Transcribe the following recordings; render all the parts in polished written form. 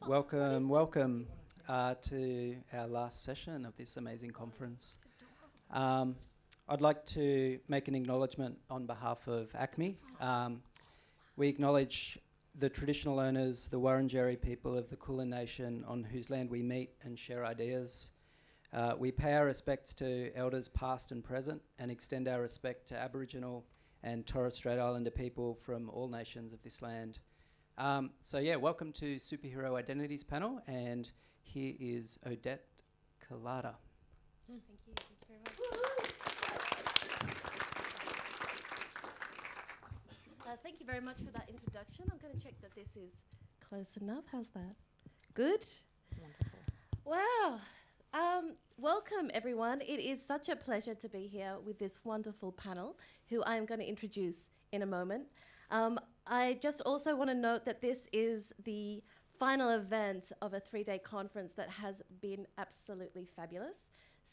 Welcome to our last session of this amazing conference. I'd like to make an acknowledgement on behalf of ACMI. We acknowledge the traditional owners, the Wurundjeri people of the Kulin Nation, on whose land we meet and share ideas. We pay our respects to elders past and present and extend our respect to Aboriginal and Torres Strait Islander people from all nations of this land. Welcome to Superhero Identities panel, and here is Odette Collada. Thank you very much. Thank you very much for that introduction. I'm going to check that this is close enough. How's that? Good? Wonderful. Wow. Welcome, everyone. It is such a pleasure to be here with this wonderful panel, who I am going to introduce in a moment. I just also want to note that this is the final event of a 3-day conference that has been absolutely fabulous.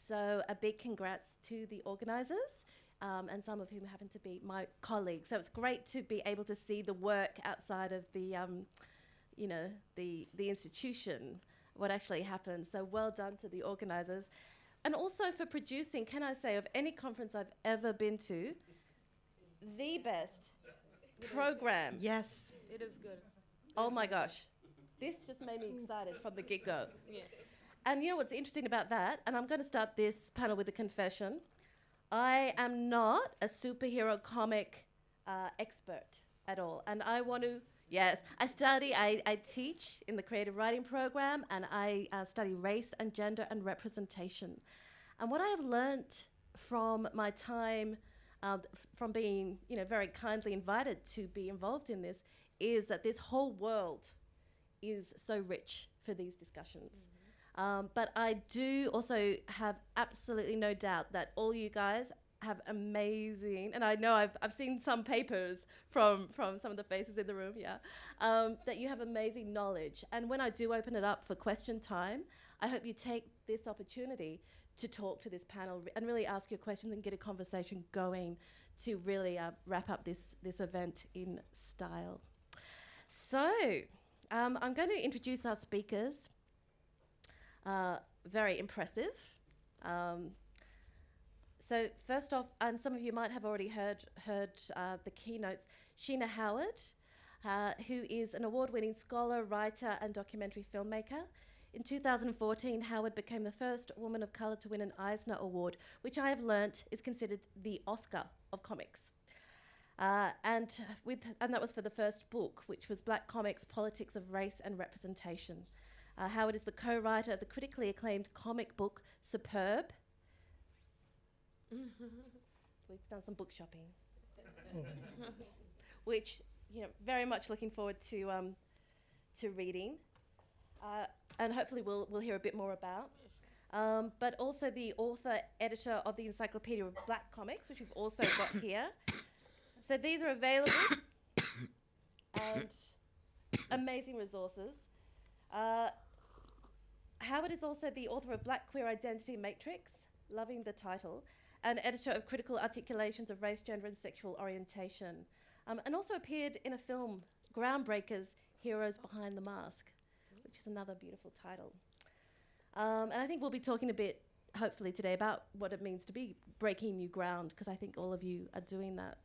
So a big congrats to the organisers, and some of whom happen to be my colleagues. So it's great to be able to see the work outside of the, the institution, what actually happens. So well done to the organisers. And also for producing, can I say, of any conference I've ever been to, the best program. Yes. It is good. Oh my gosh. This just made me excited from the get-go. Yeah. And you know what's interesting about that? And I'm going to start this panel with a confession. I am not a superhero comic expert at all. And I want to, I teach in the creative writing program, and I study race and gender and representation. And what I have learnt from my time from being, very kindly invited to be involved in this, is that this whole world is so rich for these discussions. But I do also have absolutely no doubt that all you guys have amazing, and I know I've seen some papers from some of the faces in the room, that you have amazing knowledge. And when I do open it up for question time, I hope you take this opportunity to talk to this panel and really ask your questions and get a conversation going to really wrap up this event in style. So I'm going to introduce our speakers. Very impressive. So first off, and some of you might have already heard the keynotes, Trina Howard, who is an award-winning scholar, writer, and documentary filmmaker. In 2014, Howard became the first woman of colour to win an Eisner Award, which I have learnt is considered the Oscar of comics. And that was for the first book, which was Black Comics, Politics of Race and Representation. Howard is the co-writer of the critically acclaimed comic book Superb. We've done some book shopping, which very much looking forward to reading, and hopefully we'll hear a bit more about. But also the author editor of the Encyclopedia of Black Comics, which we've also got here. So these are available and amazing resources. Howard is also the author of Black Queer Identity Matrix, loving the title, and editor of Critical Articulations of Race, Gender and Sexual Orientation, and also appeared in a film, Groundbreakers, Heroes Behind the Mask, which is another beautiful title. And I think we'll be talking a bit, hopefully today, about what it means to be breaking new ground, because I think all of you are doing that.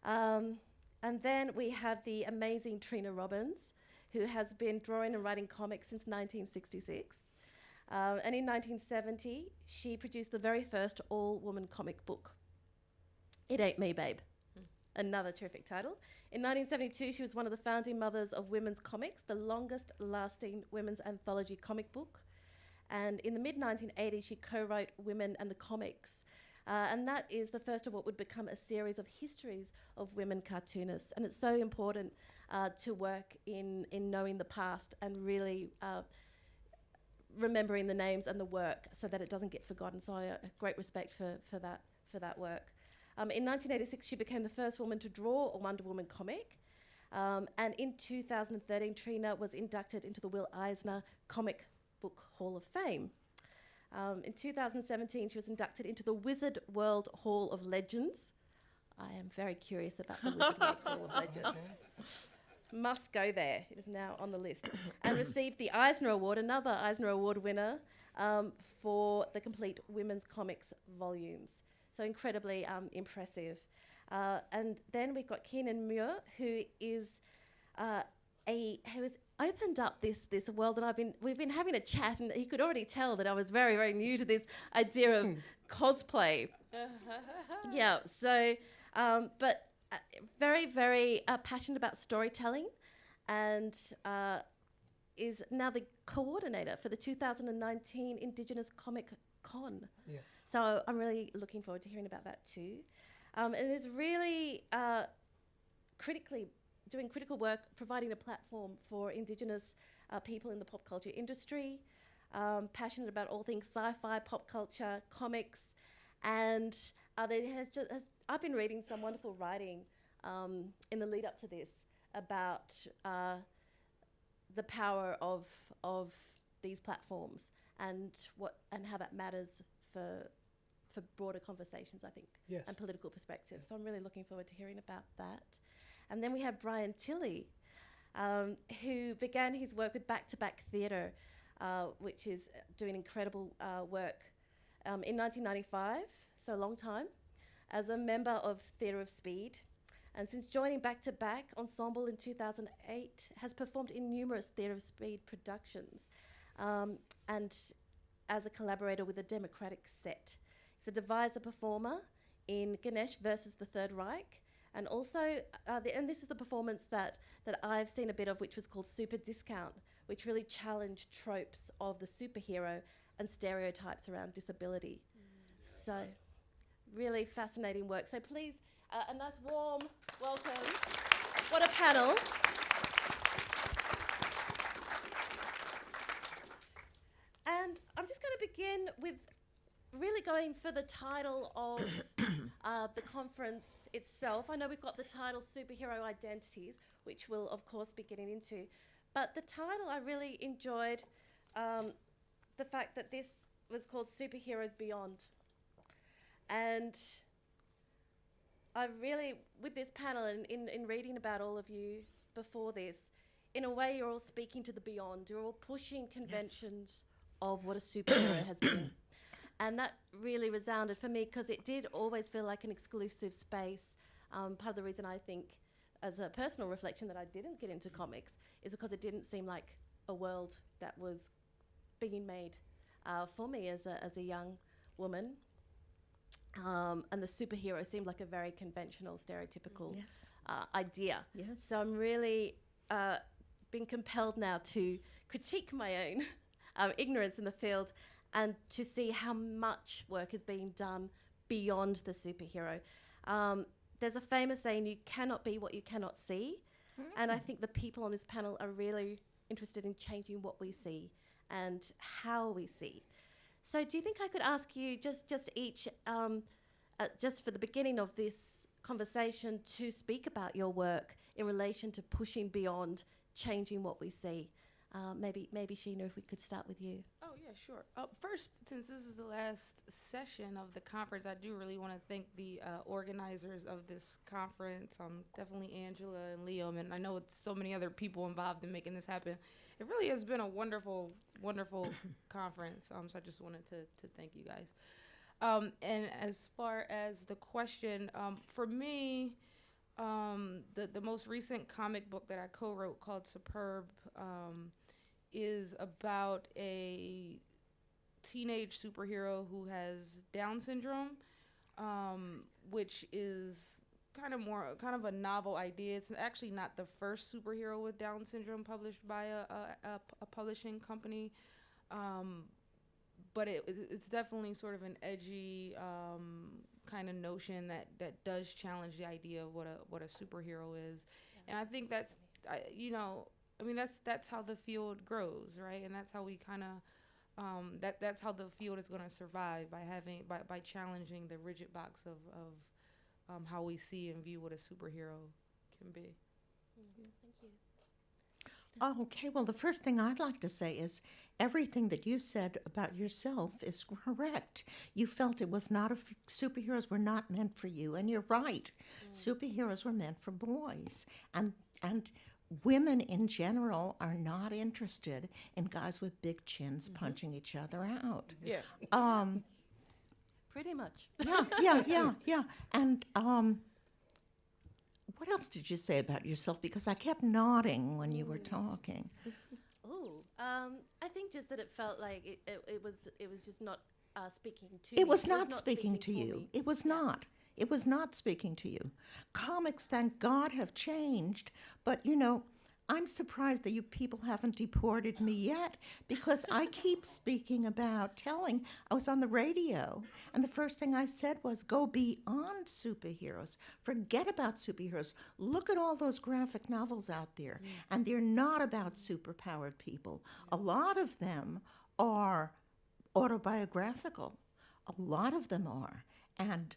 And then we have the amazing Trina Robbins, who has been drawing and writing comics since 1966. And in 1970, she produced the very first all-woman comic book, It Ain't Me, Babe. Another terrific title. In 1972, she was one of the founding mothers of women's comics, the longest-lasting women's anthology comic book. And in the mid-1980s, she co-wrote Women and the Comics. And that is the first of what would become a series of histories of women cartoonists. And it's so important to work in knowing the past and really remembering the names and the work so that it doesn't get forgotten. So I have great respect for that work. In 1986, she became the first woman to draw a Wonder Woman comic. And in 2013, Trina was inducted into the Will Eisner Comic Book Hall of Fame. In 2017, she was inducted into the Wizard World Hall of Legends. I am very curious about the Wizard World Hall of Legends. must go there. It is now on the list. And received the Eisner Award, another Eisner Award winner, for the complete women's comics volumes. So incredibly impressive. And then we've got Keenan Muir, who has opened up this world, and we've been having a chat, and he could already tell that I was very, very new to this idea of cosplay. Yeah, so, but very, very passionate about storytelling, and is now the coordinator for the 2019 Indigenous Comic Con. Yes. So I'm really looking forward to hearing about that too. And is really doing critical work, providing a platform for Indigenous people in the pop culture industry, passionate about all things sci-fi, pop culture, comics, and I've been reading some wonderful writing in the lead up to this about the power of these platforms and how that matters for broader conversations, I think, Yes. and political perspectives. So I'm really looking forward to hearing about that. And then we have Brian Tilley, who began his work with Back to Back Theatre, which is doing incredible work in 1995, so a long time, as a member of Theatre of Speed. And since joining Back to Back Ensemble in 2008, has performed in numerous Theatre of Speed productions, and as a collaborator with the Democratic Set. He's a deviser performer in Ganesh versus the Third Reich, and also, and this is the performance that I've seen a bit of, which was called Super Discount, which really challenged tropes of the superhero and stereotypes around disability. So, really fascinating work. So please, a nice warm welcome. What a panel. And I'm just going to begin with really going for the title of the conference itself. I know we've got the title Superhero Identities, which we'll of course be getting into. But the title, I really enjoyed the fact that this was called Superheroes Beyond. And I really, with this panel and in reading about all of you before this, in a way you're all speaking to the beyond. You're all pushing conventions of what a superhero has been. And that really resounded for me because it did always feel like an exclusive space. Part of the reason I think, as a personal reflection, that I didn't get into comics is because it didn't seem like a world that was being made for me as a young woman. And the superhero seemed like a very conventional, stereotypical idea. Yes. So I'm really being compelled now to critique my own ignorance in the field and to see how much work is being done beyond the superhero. There's a famous saying, you cannot be what you cannot see. And I think the people on this panel are really interested in changing what we see and how we see. So do you think I could ask you just each, just for the beginning of this conversation, to speak about your work in relation to pushing beyond, changing what we see? Maybe Sheena, if we could start with you. Oh, yeah, sure. First, since this is the last session of the conference, I do really want to thank the organizers of this conference, definitely Angela and Liam, and I know it's so many other people involved in making this happen. It really has been a wonderful, wonderful conference, so I just wanted to thank you guys. And as far as the question, for me, the most recent comic book that I co-wrote called Superb is about a teenage superhero who has Down syndrome, which is kind of a novel idea. It's actually not the first superhero with Down syndrome published by a publishing company, but it's definitely sort of an edgy kind of notion that does challenge the idea of what a superhero is. And I think that's how the field grows, right? And that's how we kind of that's how the field is going to survive, by challenging the rigid box of how we see and view what a superhero can be. Thank you. Okay, well, the first thing I'd like to say is everything that you said about yourself is correct. You felt it was not superheroes were not meant for you, and you're right. Superheroes were meant for boys, and women in general are not interested in guys with big chins punching each other out. Yeah. Um, Pretty much. yeah. And what else did you say about yourself? Because I kept nodding when you were talking. Oh, I think just that it felt like it was just not speaking to me. It was not speaking to for you. me. It was not. It was not speaking to you. Comics, thank God, have changed. But, you know, I'm surprised that you people haven't deported me yet, because I keep speaking about telling. I was on the radio, and the first thing I said was, go beyond superheroes. Forget about superheroes. Look at all those graphic novels out there, and they're not about superpowered people. A lot of them are autobiographical. A lot of them are. And,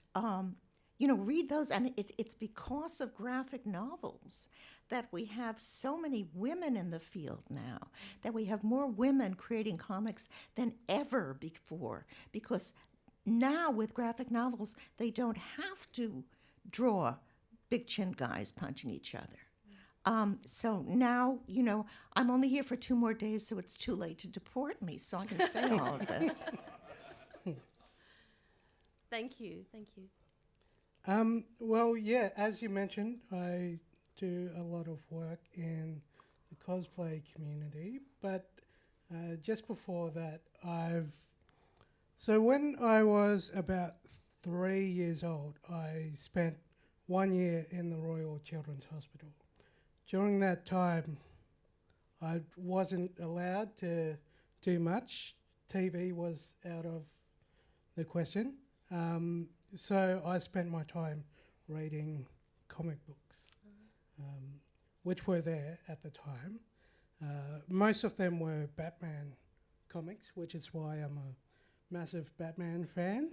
you know, read those. And it's because of graphic novels that we have so many women in the field now, that we have more women creating comics than ever before. Because now with graphic novels, they don't have to draw big chin guys punching each other. So now, you know, I'm only here for 2 more days, so it's too late to deport me, so I can say all of this. Thank you. Well, yeah, as you mentioned, I do a lot of work in the cosplay community, but just before that, so when I was about 3 years old, I spent 1 year in the Royal Children's Hospital. During that time, I wasn't allowed to do much. TV was out of the question. So I spent my time reading comic books, which were there at the time. Most of them were Batman comics, which is why I'm a massive Batman fan.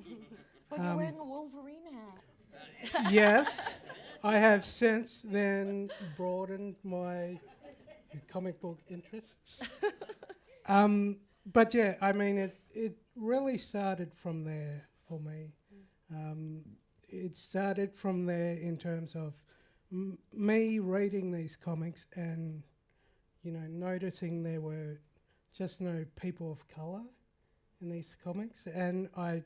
But you're wearing a Wolverine hat. Yes, I have since then broadened my comic book interests. But yeah, I mean, it really started from there for me. It started from there in terms of me reading these comics and, you know, noticing there were just no people of colour in these comics. And I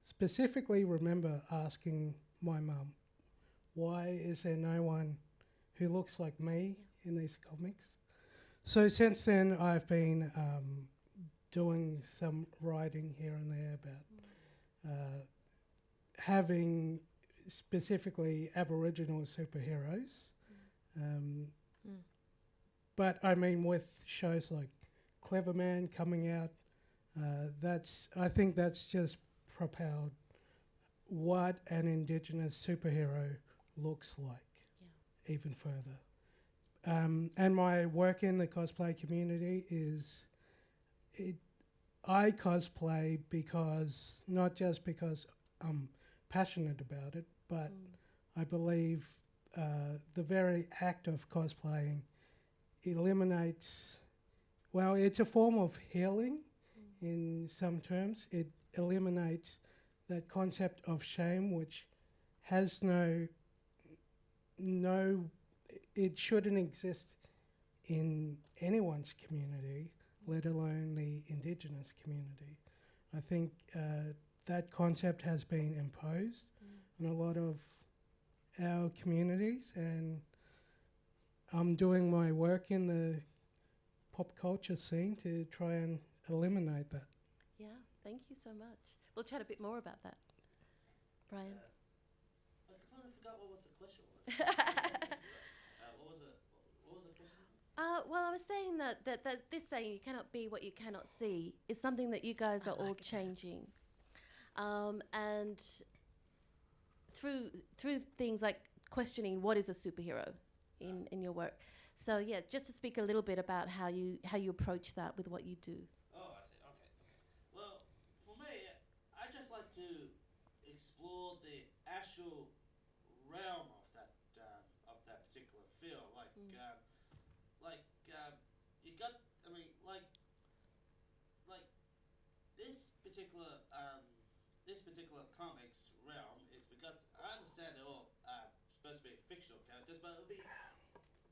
specifically remember asking my mum, why is there no one who looks like me in these comics? So since then, I've been doing some writing here and there about having specifically Aboriginal superheroes. But I mean, with shows like Clever Man coming out, I think that's just propelled what an Indigenous superhero looks like even further. And my work in the cosplay community is, I cosplay because, not just because I'm passionate about it, but I believe the very act of cosplaying eliminates, well, it's a form of healing in some terms. It eliminates that concept of shame, which has no, it shouldn't exist in anyone's community, let alone the Indigenous community. I think that concept has been imposed on a lot of our communities, and I'm doing my work in the pop culture scene to try and eliminate that. Yeah, thank you so much. We'll chat a bit more about that. Brian? I completely forgot what was the question was. What was the question? Well, I was saying that this saying, you cannot be what you cannot see, is something that you guys are all changing. And through things like questioning what is a superhero in your work. So yeah, just to speak a little bit about how you approach that with what you do. Oh, I see. Okay. Well, for me, I just like to explore the actual realm of that particular field. You got. I mean, like this particular comics realm is because I understand they're all supposed to be fictional characters, but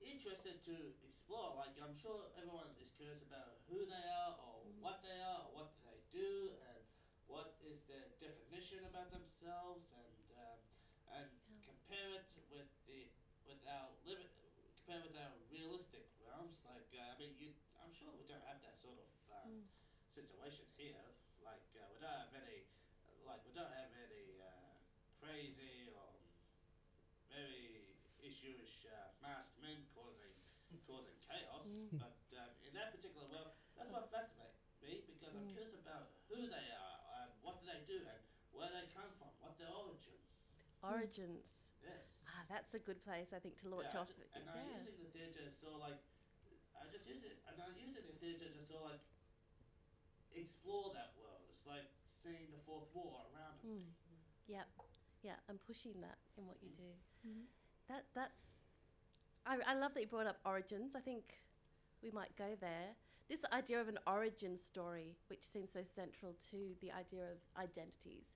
interested to explore. Like, I'm sure everyone is curious about who they are, or what they are, or what they do, and what is their definition about themselves, and compare it with our realistic realms. Like, I'm sure we don't have that sort of situation here. Like, we don't have any crazy or very issue-ish masked men causing chaos. But in that particular world, that's what fascinates me, because I'm curious about who they are, what do they do, and where they come from, what their origins. Origins. Yes. That's a good place, I think, to launch off. I'm using the theatre so like, I use it in theatre to sort of like explore that world. It's like seeing the fourth wall around me. Yeah, and pushing that in what you do. I love that you brought up origins. I think we might go there. This idea of an origin story, which seems so central to the idea of identities.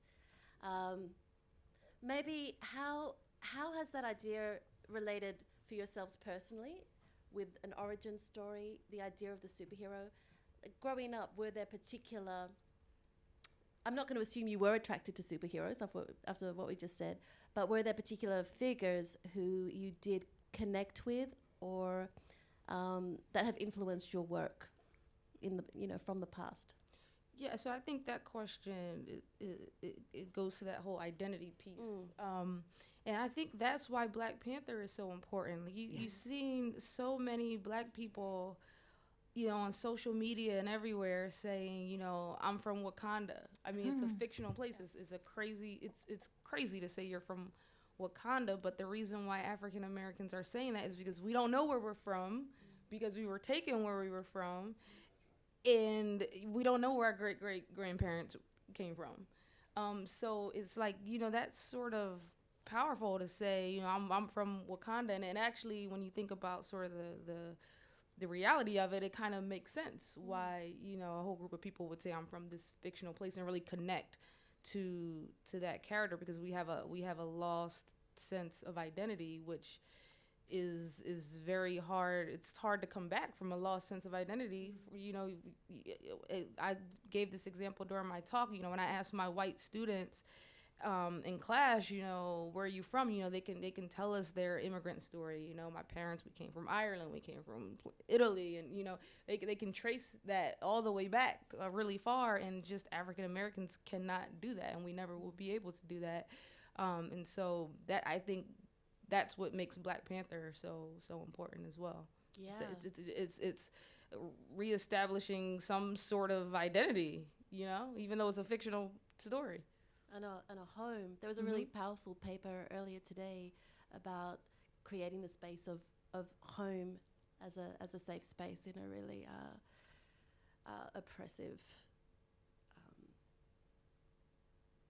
Maybe how has that idea related for yourselves personally with an origin story, the idea of the superhero? Growing up, were there particular... I'm not going to assume you were attracted to superheroes after what we just said, but were there particular figures who you did connect with, or that have influenced your work from the past? Yeah, so I think that question it goes to that whole identity piece, and I think that's why Black Panther is so important. You've seen so many Black people, on social media and everywhere saying, I'm from Wakanda. I mean, it's a fictional place. It's crazy to say you're from Wakanda, but the reason why African Americans are saying that is because we don't know where we're from, because we were taken where we were from, and we don't know where our great-great-grandparents came from. So it's like, that's sort of powerful to say, I'm from Wakanda, and actually when you think about sort of the reality of it, it kind of makes sense why, a whole group of people would say I'm from this fictional place and really connect to that character, because we have a lost sense of identity, which is very hard. It's hard to come back from a lost sense of identity. I gave this example during my talk, when I asked my white students in class, where are you from? They can tell us their immigrant story. My parents, we came from Ireland, we came from Italy, and they can trace that all the way back really far. And just African Americans cannot do that, and we never will be able to do that. And so that, I think, that's what makes Black Panther so important as well. Yeah, it's reestablishing some sort of identity, even though it's a fictional story. And a home. There was a really powerful paper earlier today about creating the space of home as a safe space in a really oppressive,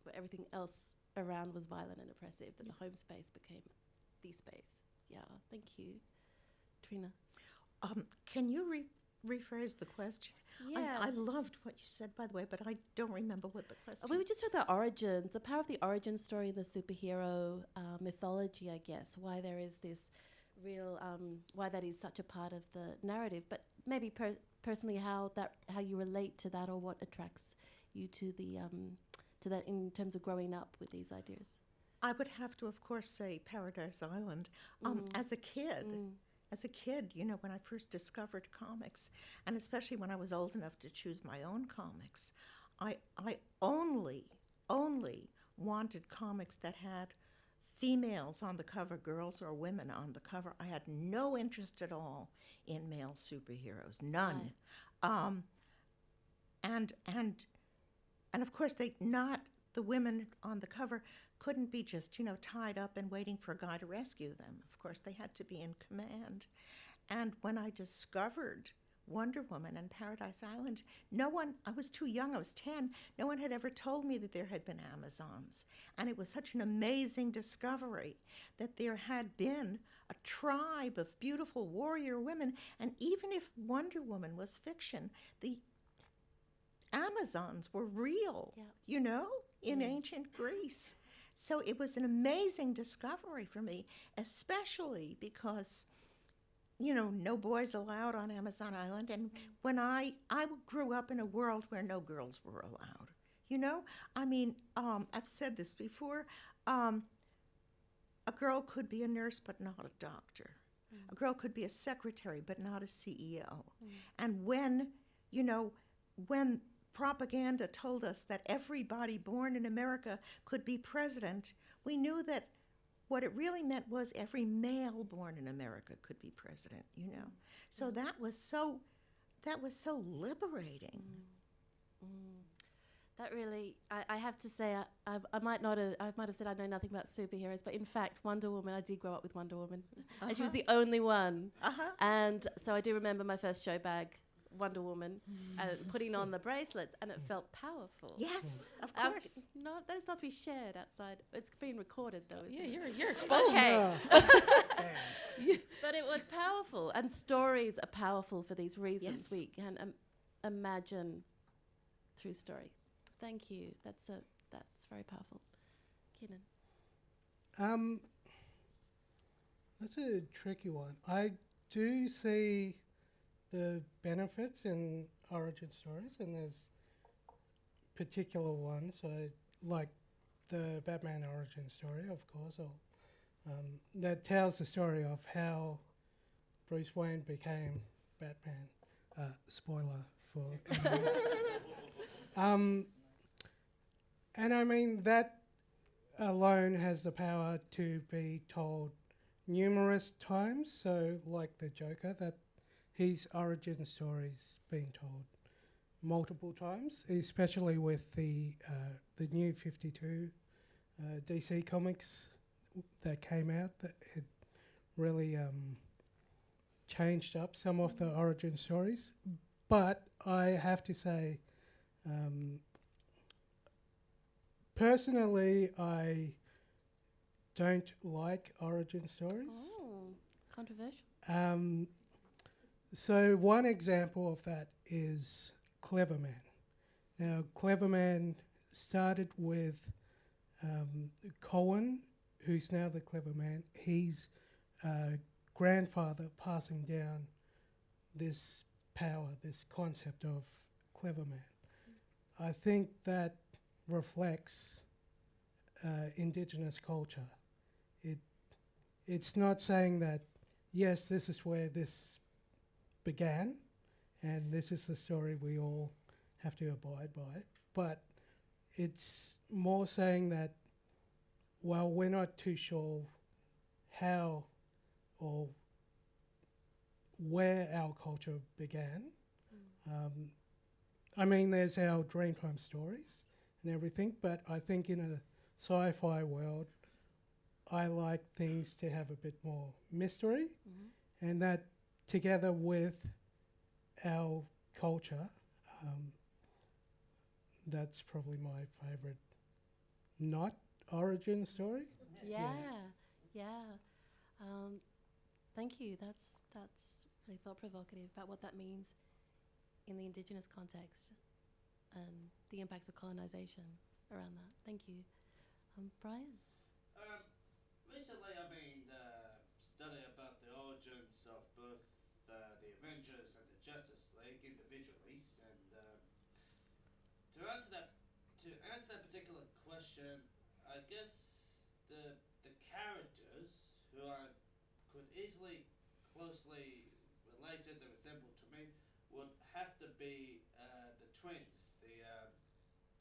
where everything else around was violent and oppressive, that the home space became the space. Yeah, thank you. Trina? Can you rephrase the question? Yeah. I loved what you said, by the way, but I don't remember what the question We were just talking about origins, the power of the origin story in the superhero mythology, I guess, why there is this real, why that is such a part of the narrative, but maybe personally how you relate to that, or what attracts you to that in terms of growing up with these ideas. I would have to, of course, say Paradise Island. As a kid, when I first discovered comics, and especially when I was old enough to choose my own comics, I only wanted comics that had females on the cover, girls or women on the cover. I had no interest at all in male superheroes, none. Right. And of course, the women on the cover couldn't be just, tied up and waiting for a guy to rescue them. Of course, they had to be in command. And when I discovered Wonder Woman and Paradise Island, I was too young, I was 10, no one had ever told me that there had been Amazons. And it was such an amazing discovery that there had been a tribe of beautiful warrior women. And even if Wonder Woman was fiction, the Amazons were real, in ancient Greece. So it was an amazing discovery for me, especially because, no boys allowed on Amazon Island. And when I grew up in a world where no girls were allowed. I've said this before. A girl could be a nurse, but not a doctor. A girl could be a secretary, but not a CEO. And when propaganda told us that everybody born in America could be president, we knew that what it really meant was every male born in America could be president, So that was so liberating. That really, I have to say, I might have said I know nothing about superheroes, but in fact, Wonder Woman, I did grow up with Wonder Woman, and she was the only one. And so I do remember my first show bag, Wonder Woman, and putting on the bracelets, and it felt powerful. Yes, of course. That is not to be shared outside. It's being recorded, though, isn't it? You're exposed. Okay. But it was powerful, and stories are powerful for these reasons. Yes. We can imagine through story. Thank you. That's very powerful. Keenan. That's a tricky one. I do see the benefits in origin stories, and there's particular ones. I like the Batman origin story, of course, that tells the story of how Bruce Wayne became Batman. Spoiler for... And I mean, that alone has the power to be told numerous times. So, like the Joker, that his origin story's been told multiple times, especially with the new 52 DC comics that came out. That it really changed up some of the origin stories. But I have to say, personally, I don't like origin stories. Oh, controversial. So one example of that is Clever Man. Now, Clever Man started with Cohen, who's now the Clever Man. His grandfather passing down this power, this concept of Clever Man. I think that reflects Indigenous culture. It's not saying that, yes, this is where this began and this is the story we all have to abide by, but it's more saying that, well, we're not too sure how or where our culture began. I mean, there's our Dreamtime stories and everything, but I think in a sci-fi world, I like things to have a bit more mystery, and that together with our culture, that's probably my favourite not origin story. Yeah. Thank you. That's really thought provocative about what that means in the Indigenous context and the impacts of colonization around that. Thank you, Brian. Recently, I've been studying about the origins of both the Avengers and the Justice League individually, and to answer that particular question, I guess the characters who I could easily closely related and resembled to me would have to be the twins, the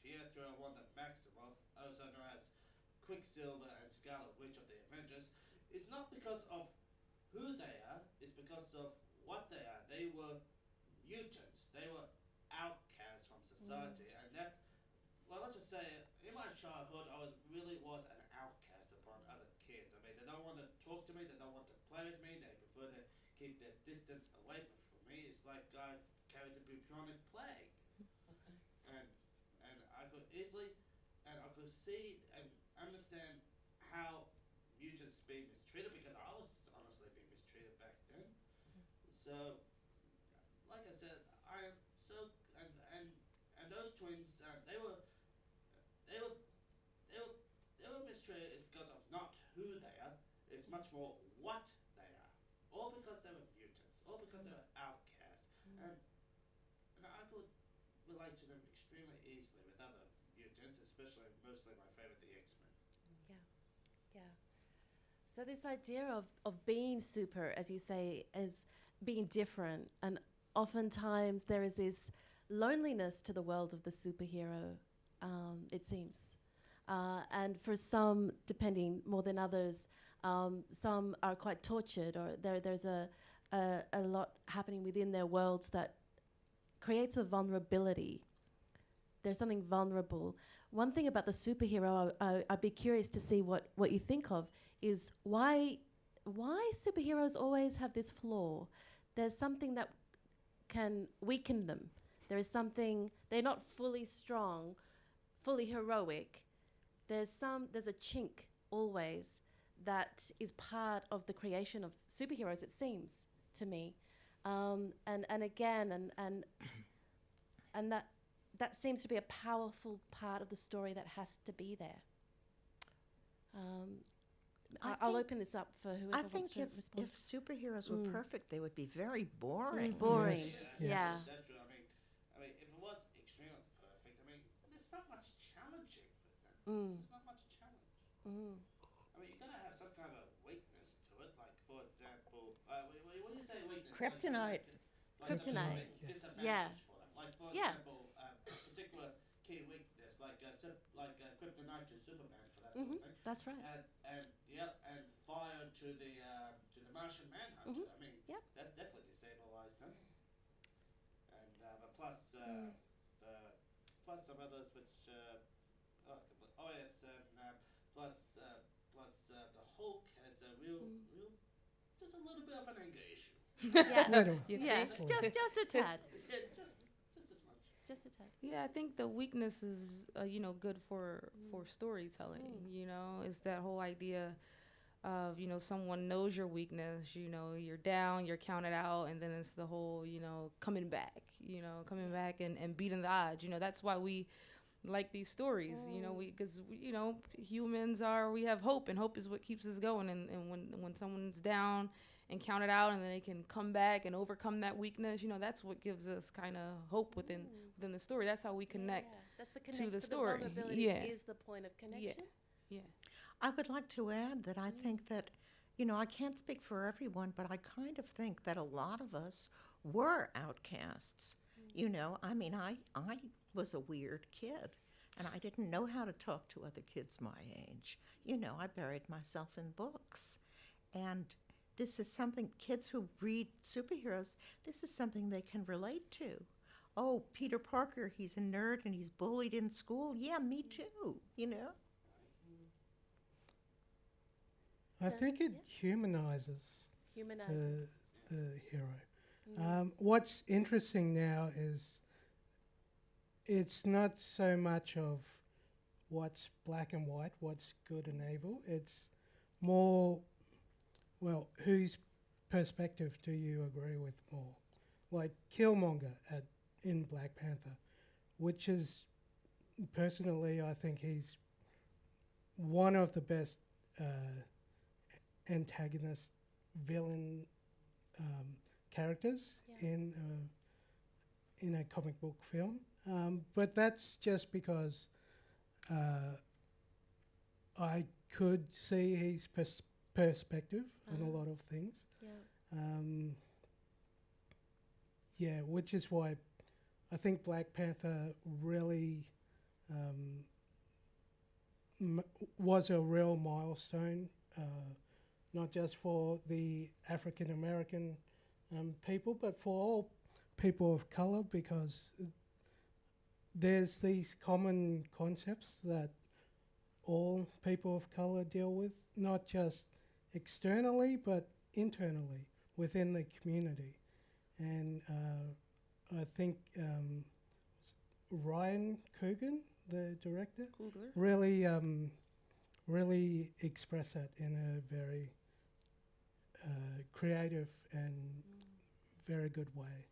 Pietro and Wanda Maximoff, also known as Quicksilver and Scarlet Witch of the Avengers. It's not because of who they are, it's because of what they are. They were mutants, they were outcasts from society, and that, well, let's just say, in my childhood, I really was an outcast upon other kids. I mean, they don't want to talk to me, they don't want to play with me, they prefer to keep their distance away from me. It's like I carried the bubonic plague. And I could easily, and I could see and understand how mutants being mistreated, because I was honestly being mistreated back then. So, like I said, I am so, and those twins, they were mistreated is because of not who they are, it's much more what they are. All because they were mutants. because they're outcasts, and I could relate to them extremely easily with other mutants, especially mostly my favorite, the X-Men. Yeah. So this idea of being super, as you say, as being different, and oftentimes there is this loneliness to the world of the superhero, it seems. And for some, depending more than others, some are quite tortured, or there's a lot happening within their worlds that creates a vulnerability. There's something vulnerable. One thing about the superhero I'd be curious to see what you think of is why superheroes always have this flaw. There's something that can weaken them. There is something, they're not fully strong, fully heroic. There's a chink always that is part of the creation of superheroes, it seems to me. And that seems to be a powerful part of the story that has to be there. I'll open this up for whoever I wants think to respond. if superheroes were perfect, they would be very boring. Boring. Yes. Yeah. That's true. I mean, if it was extremely perfect, I mean, there's not much challenging with them. There's not much challenge. I mean, you're gonna have some kind of weakness to it, like for example, when you say weakness, Kryptonite. Kryptonite. Disadvantage Yeah. for them. Like for Yeah. example, a particular key weakness, like kryptonite to Superman for that sort of thing. That's right. And fire to the Martian Manhunter. I mean, Yep. that definitely destabilized them. And but plus some others which plus the Hulk has a real just a little bit of an anger issue. Yeah. Little. Yeah. Just a tad. Yeah, just as much. Just a tad. Yeah, I think the weakness is, good for storytelling. Is that whole idea of, someone knows your weakness, you're down, you're counted out, and then it's the whole, coming back, and beating the odds. That's why we like these stories, because humans we have hope, and hope is what keeps us going. And when someone's down and counted out, and then they can come back and overcome that weakness, that's what gives us kind of hope within the story. That's how we connect. That's the to the So story. the vulnerability Yeah. is the point of connection. Yeah. I would like to add that I think that, I can't speak for everyone, but I kind of think that a lot of us were outcasts. I mean, I was a weird kid, and I didn't know how to talk to other kids my age. I buried myself in books. And this is something, kids who read superheroes, this is something they can relate to. Oh, Peter Parker, he's a nerd and he's bullied in school. Yeah, me too, I think it humanizes Humanizing. the hero. What's interesting now is it's not so much of what's black and white, what's good and evil. It's more, well, whose perspective do you agree with more? Like Killmonger in Black Panther, which is, personally, I think he's one of the best antagonist villain characters in a comic book film, but that's just because I could see his perspective on a lot of things. Which is why I think Black Panther really was a real milestone, not just for the African American people, but for all people of color, because there's these common concepts that all people of color deal with, not just externally, but internally within the community. And I think Ryan Coogan, the director, really expressed that in a very creative and very good way.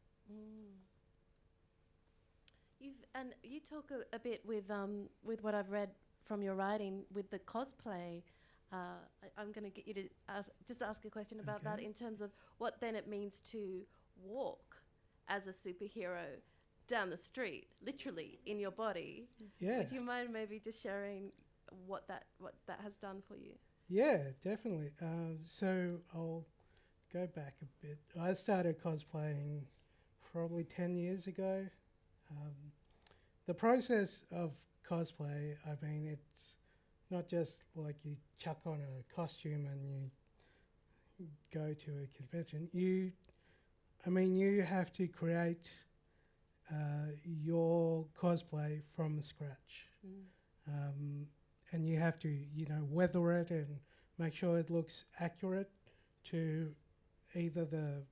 You talk a bit with what I've read from your writing with the cosplay. I'm going to get you to ask a question about that in terms of what then it means to walk as a superhero down the street, literally in your body. Yeah. Would you mind maybe just sharing what that has done for you? Yeah, definitely. So I'll go back a bit. I started cosplaying probably 10 years ago. The process of cosplay, I mean, it's not just like you chuck on a costume and you go to a convention. You have to create your cosplay from scratch. And you have to, weather it and make sure it looks accurate to either the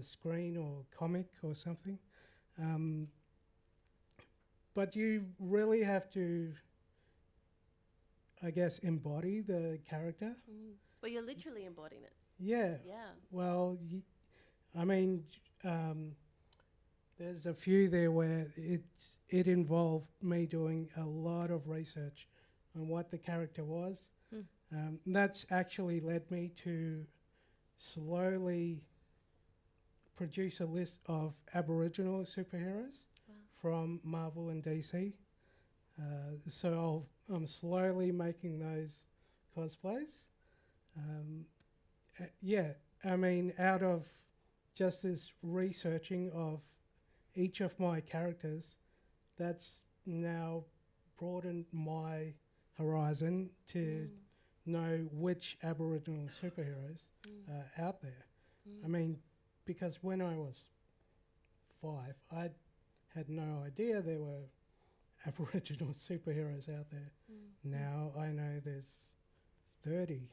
screen or comic or something. But you really have to, I guess, embody the character. Well, you're literally embodying it. Yeah. Yeah. Well, there's a few there where it involved me doing a lot of research on what the character was. That's actually led me to slowly produce a list of Aboriginal superheroes from Marvel and DC. So I'm slowly making those cosplays. Out of just this researching of each of my characters, that's now broadened my horizon to know which Aboriginal superheroes are out there. I mean, because when I was 5, I had no idea there were Aboriginal superheroes out there. Now I know there's 30,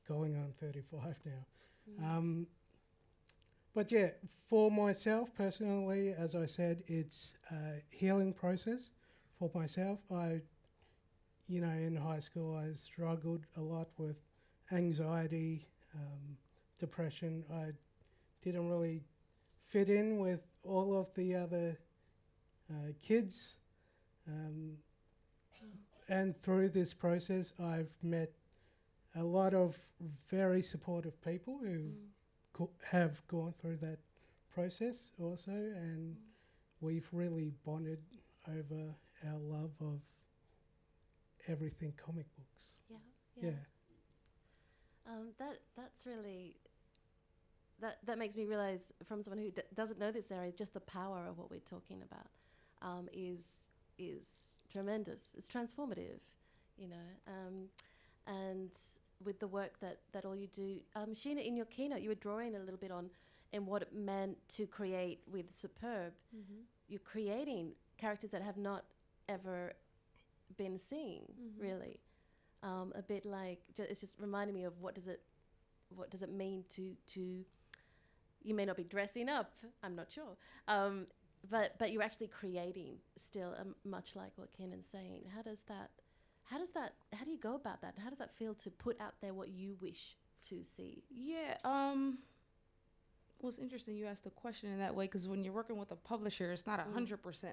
going on 35 now. But yeah, for myself personally, as I said, it's a healing process for myself. In high school, I struggled a lot with anxiety, depression. I didn't really fit in with all of the other kids. And through this process, I've met a lot of very supportive people who have gone through that process also, and we've really bonded over our love of everything comic books. Yeah. That's really that makes me realize, from someone who doesn't know this area, just the power of what we're talking about is tremendous. It's transformative, and with the work that all you do, Sheena, in your keynote, you were drawing a little bit on what it meant to create with Superb. You're creating characters that have not ever been seen, really. A bit like, it's just reminding me of what does it mean to you may not be dressing up, I'm not sure, but you're actually creating still, much like what Keenan's saying. How do you go about that? How does that feel to put out there what you wish to see? Yeah. Well, it's interesting you asked the question in that way, because when you're working with a publisher, it's not 100%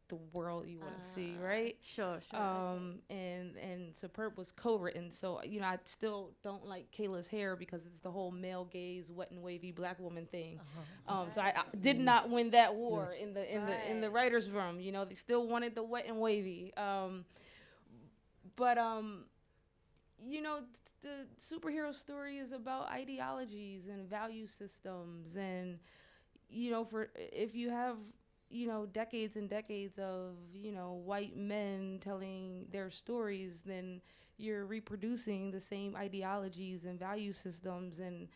the world you want to see, right? Sure. And Superb was co-written, so I still don't like Kayla's hair because it's the whole male gaze, wet and wavy black woman thing. So I did not win that war in the writers' room. They still wanted the wet and wavy. But the superhero story is about ideologies and value systems, and if you have decades and decades of white men telling their stories, then you're reproducing the same ideologies and value systems, and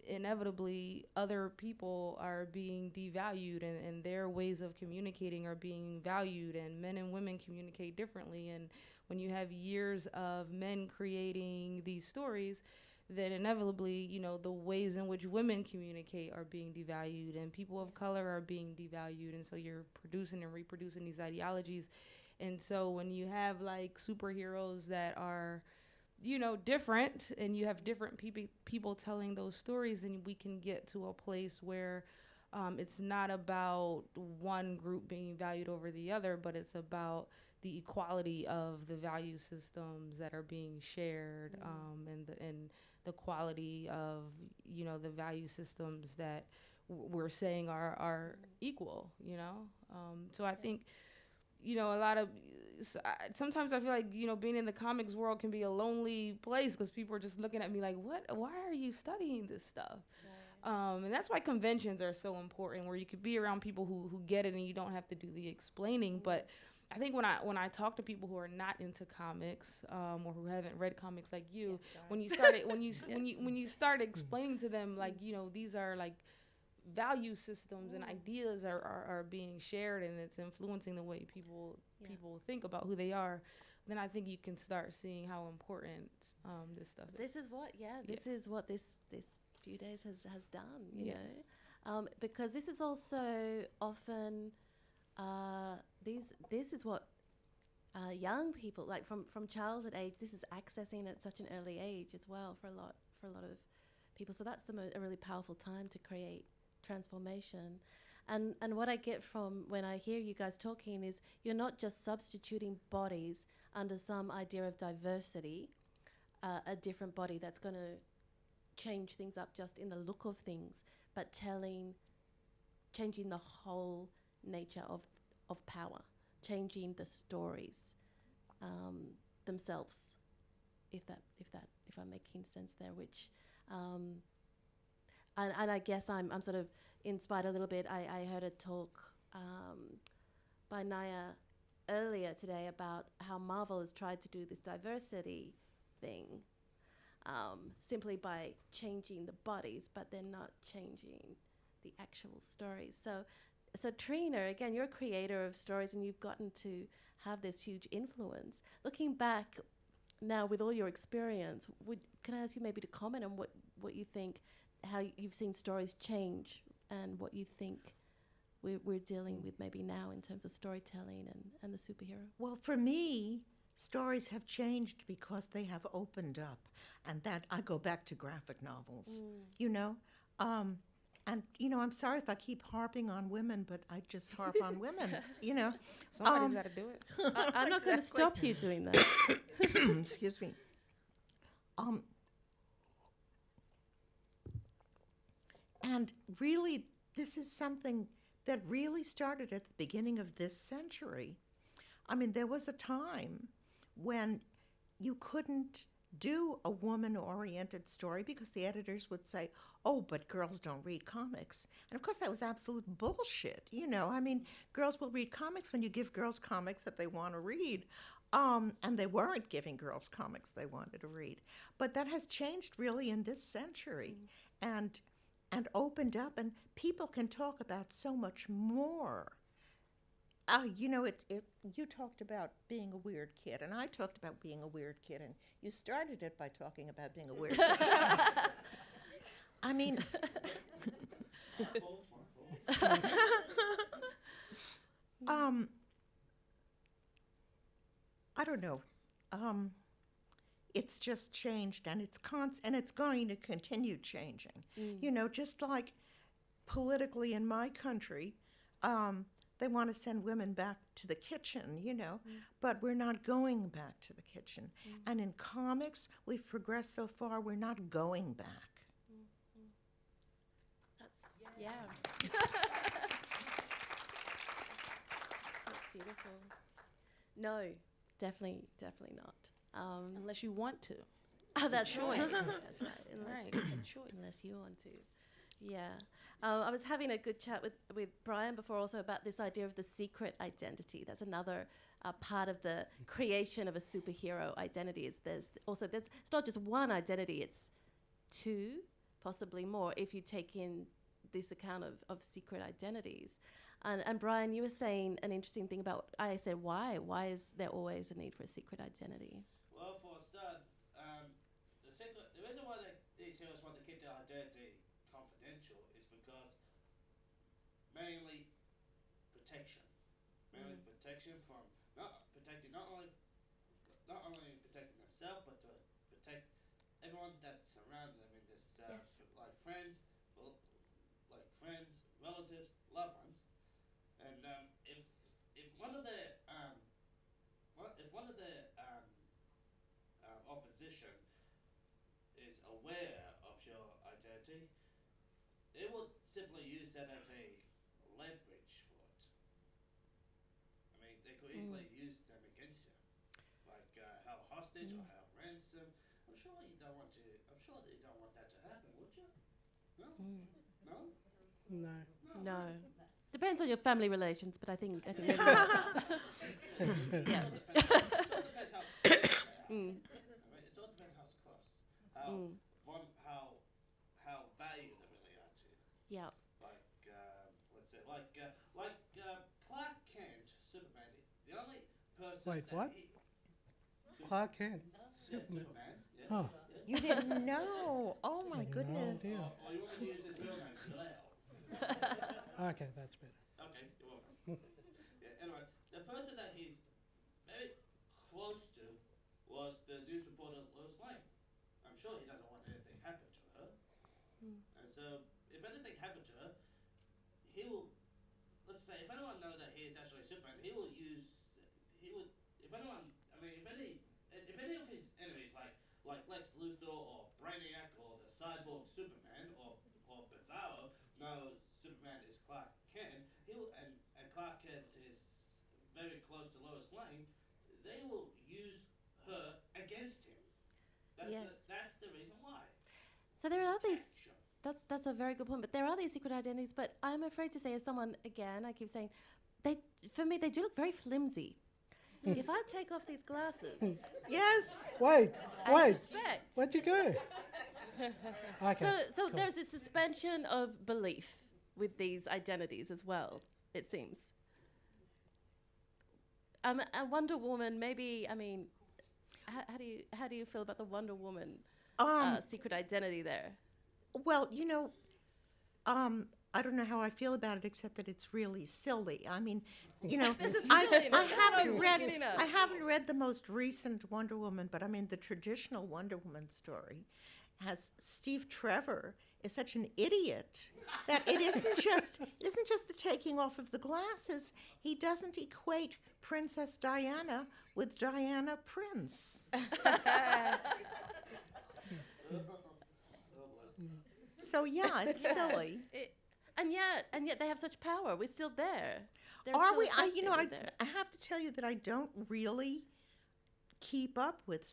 inevitably other people are being devalued, and their ways of communicating are being valued, and men and women communicate differently. And when you have years of men creating these stories, then inevitably, the ways in which women communicate are being devalued, and people of color are being devalued. And so you're producing and reproducing these ideologies. And so when you have like superheroes that are, different, and you have different people telling those stories, then we can get to a place where it's not about one group being valued over the other, but it's about the equality of the value systems that are being shared, and the quality of, you know, the value systems that we're saying are equal, you know? So I think, you know, a lot of, sometimes I feel like, you know, being in the comics world can be a lonely place because people are just looking at me like, why are you studying this stuff? And that's why conventions are so important, where you could be around people who get it and you don't have to do the explaining. But I think when I talk to people who are not into comics, or who haven't read comics like you, when you start explaining to them, like, you know, these are like value systems and ideas are being shared, and it's influencing the way people think about who they are, then I think you can start seeing how important this stuff is. This is what this few days has done, you know, because this is also often this is what young people, like from childhood age, this is accessing at such an early age as well for a lot of people. So that's a really powerful time to create transformation. And what I get from when I hear you guys talking is you're not just substituting bodies under some idea of diversity, a different body that's going to change things up just in the look of things, but changing the whole nature of power, changing the stories themselves, if I'm making sense there, which and I guess I'm sort of inspired a little bit. I heard a talk by Naya earlier today about how Marvel has tried to do this diversity thing simply by changing the bodies, but they're not changing the actual stories. So Trina, again, you're a creator of stories and you've gotten to have this huge influence. Looking back now with all your experience, can I ask you maybe to comment on what you think, how you've seen stories change and what you think we're dealing with maybe now in terms of storytelling and the superhero? Well, for me, stories have changed because they have opened up, and that I go back to graphic novels, you know. And, you know, I'm sorry if I keep harping on women, but I just harp on women, you know. Somebody's got to do it. I'm not going to stop you doing that. Excuse me. And really, this is something that really started at the beginning of this century. I mean, there was a time when you couldn't do a woman-oriented story because the editors would say, oh, but girls don't read comics. And of course, that was absolute bullshit, you know. I mean, girls will read comics when you give girls comics that they want to read. And they weren't giving girls comics they wanted to read. But that has changed really in this century and opened up, and people can talk about so much more. You know, you talked about being a weird kid, and I talked about being a weird kid, and you started it by talking about being a weird kid. I mean, I don't know. It's just changed, and it's going to continue changing. You know, just like politically in my country, they want to send women back to the kitchen, you know, but we're not going back to the kitchen. And in comics, we've progressed so far, we're not going back. That's beautiful. No, definitely not. Unless you want to. Oh, that's choice. Right. That's right. Unless you want to. Yeah. I was having a good chat with Brian before also about this idea of the secret identity. That's another part of the creation of a superhero identity. It's not just one identity, it's two, possibly more, if you take in this account of secret identities. And Brian, you were saying an interesting thing about, I said, why? Why is there always a need for a secret identity? Well, for a start, the reason why these heroes want to keep their identity confidential is because mainly protection. Mainly protection from not only protecting themselves, but to protect everyone that's around them in this like friends, relatives, loved ones. And if one of the opposition is a aware of your identity, they will simply use that as a leverage for it. I mean, they could easily use them against you, like held hostage or held ransom. I'm sure that you don't want that to happen, would you? No? No? No. No. Depends on your family relations, but I think maybe It all depends how close they are. Mm. Right? It all depends how close. How valued they really are to you. Yeah. Like Clark Kent, Superman. The only person Wait, that what? Clark Kent, Superman. Superman. Yes. Oh. Yes. You didn't know. Oh my I had no goodness. idea. Or you want me to use his real name, Jaleel. Okay, that's better. Okay, you're welcome. Yeah, anyway, the person that he's very close to was the news reporter Lois Lane. I'm sure he doesn't want anything happen to her. And so, if anything happened to her, he will, let's say, if anyone knows that he is actually Superman, if any of his enemies, like Lex Luthor or Brainiac or the Cyborg Superman or Bizarro, know Superman is Clark Kent, and Clark Kent is very close to Lois Lane, they will use her against him. That's the reason why. So there are these. Protection. That's a very good point. But there are these secret identities. But I'm afraid to say, as someone again, I keep saying, for me they do look very flimsy. If I take off these glasses, Yes. Wait, I suspect. where'd you go? Okay. So cool. there's a suspension of belief with these identities as well, it seems. A Wonder Woman, maybe. I mean, how do you feel about the Wonder Woman secret identity there? Well, I don't know how I feel about it, except that it's really silly. I mean, I haven't read the most recent Wonder Woman, but I mean the traditional Wonder Woman story has Steve Trevor is such an idiot that it isn't just the taking off of the glasses. He doesn't equate Princess Diana with Diana Prince. So yeah, it's silly. And yet they have such power. We're still there. They're Are still we? effective there. I have to tell you that I don't really keep up with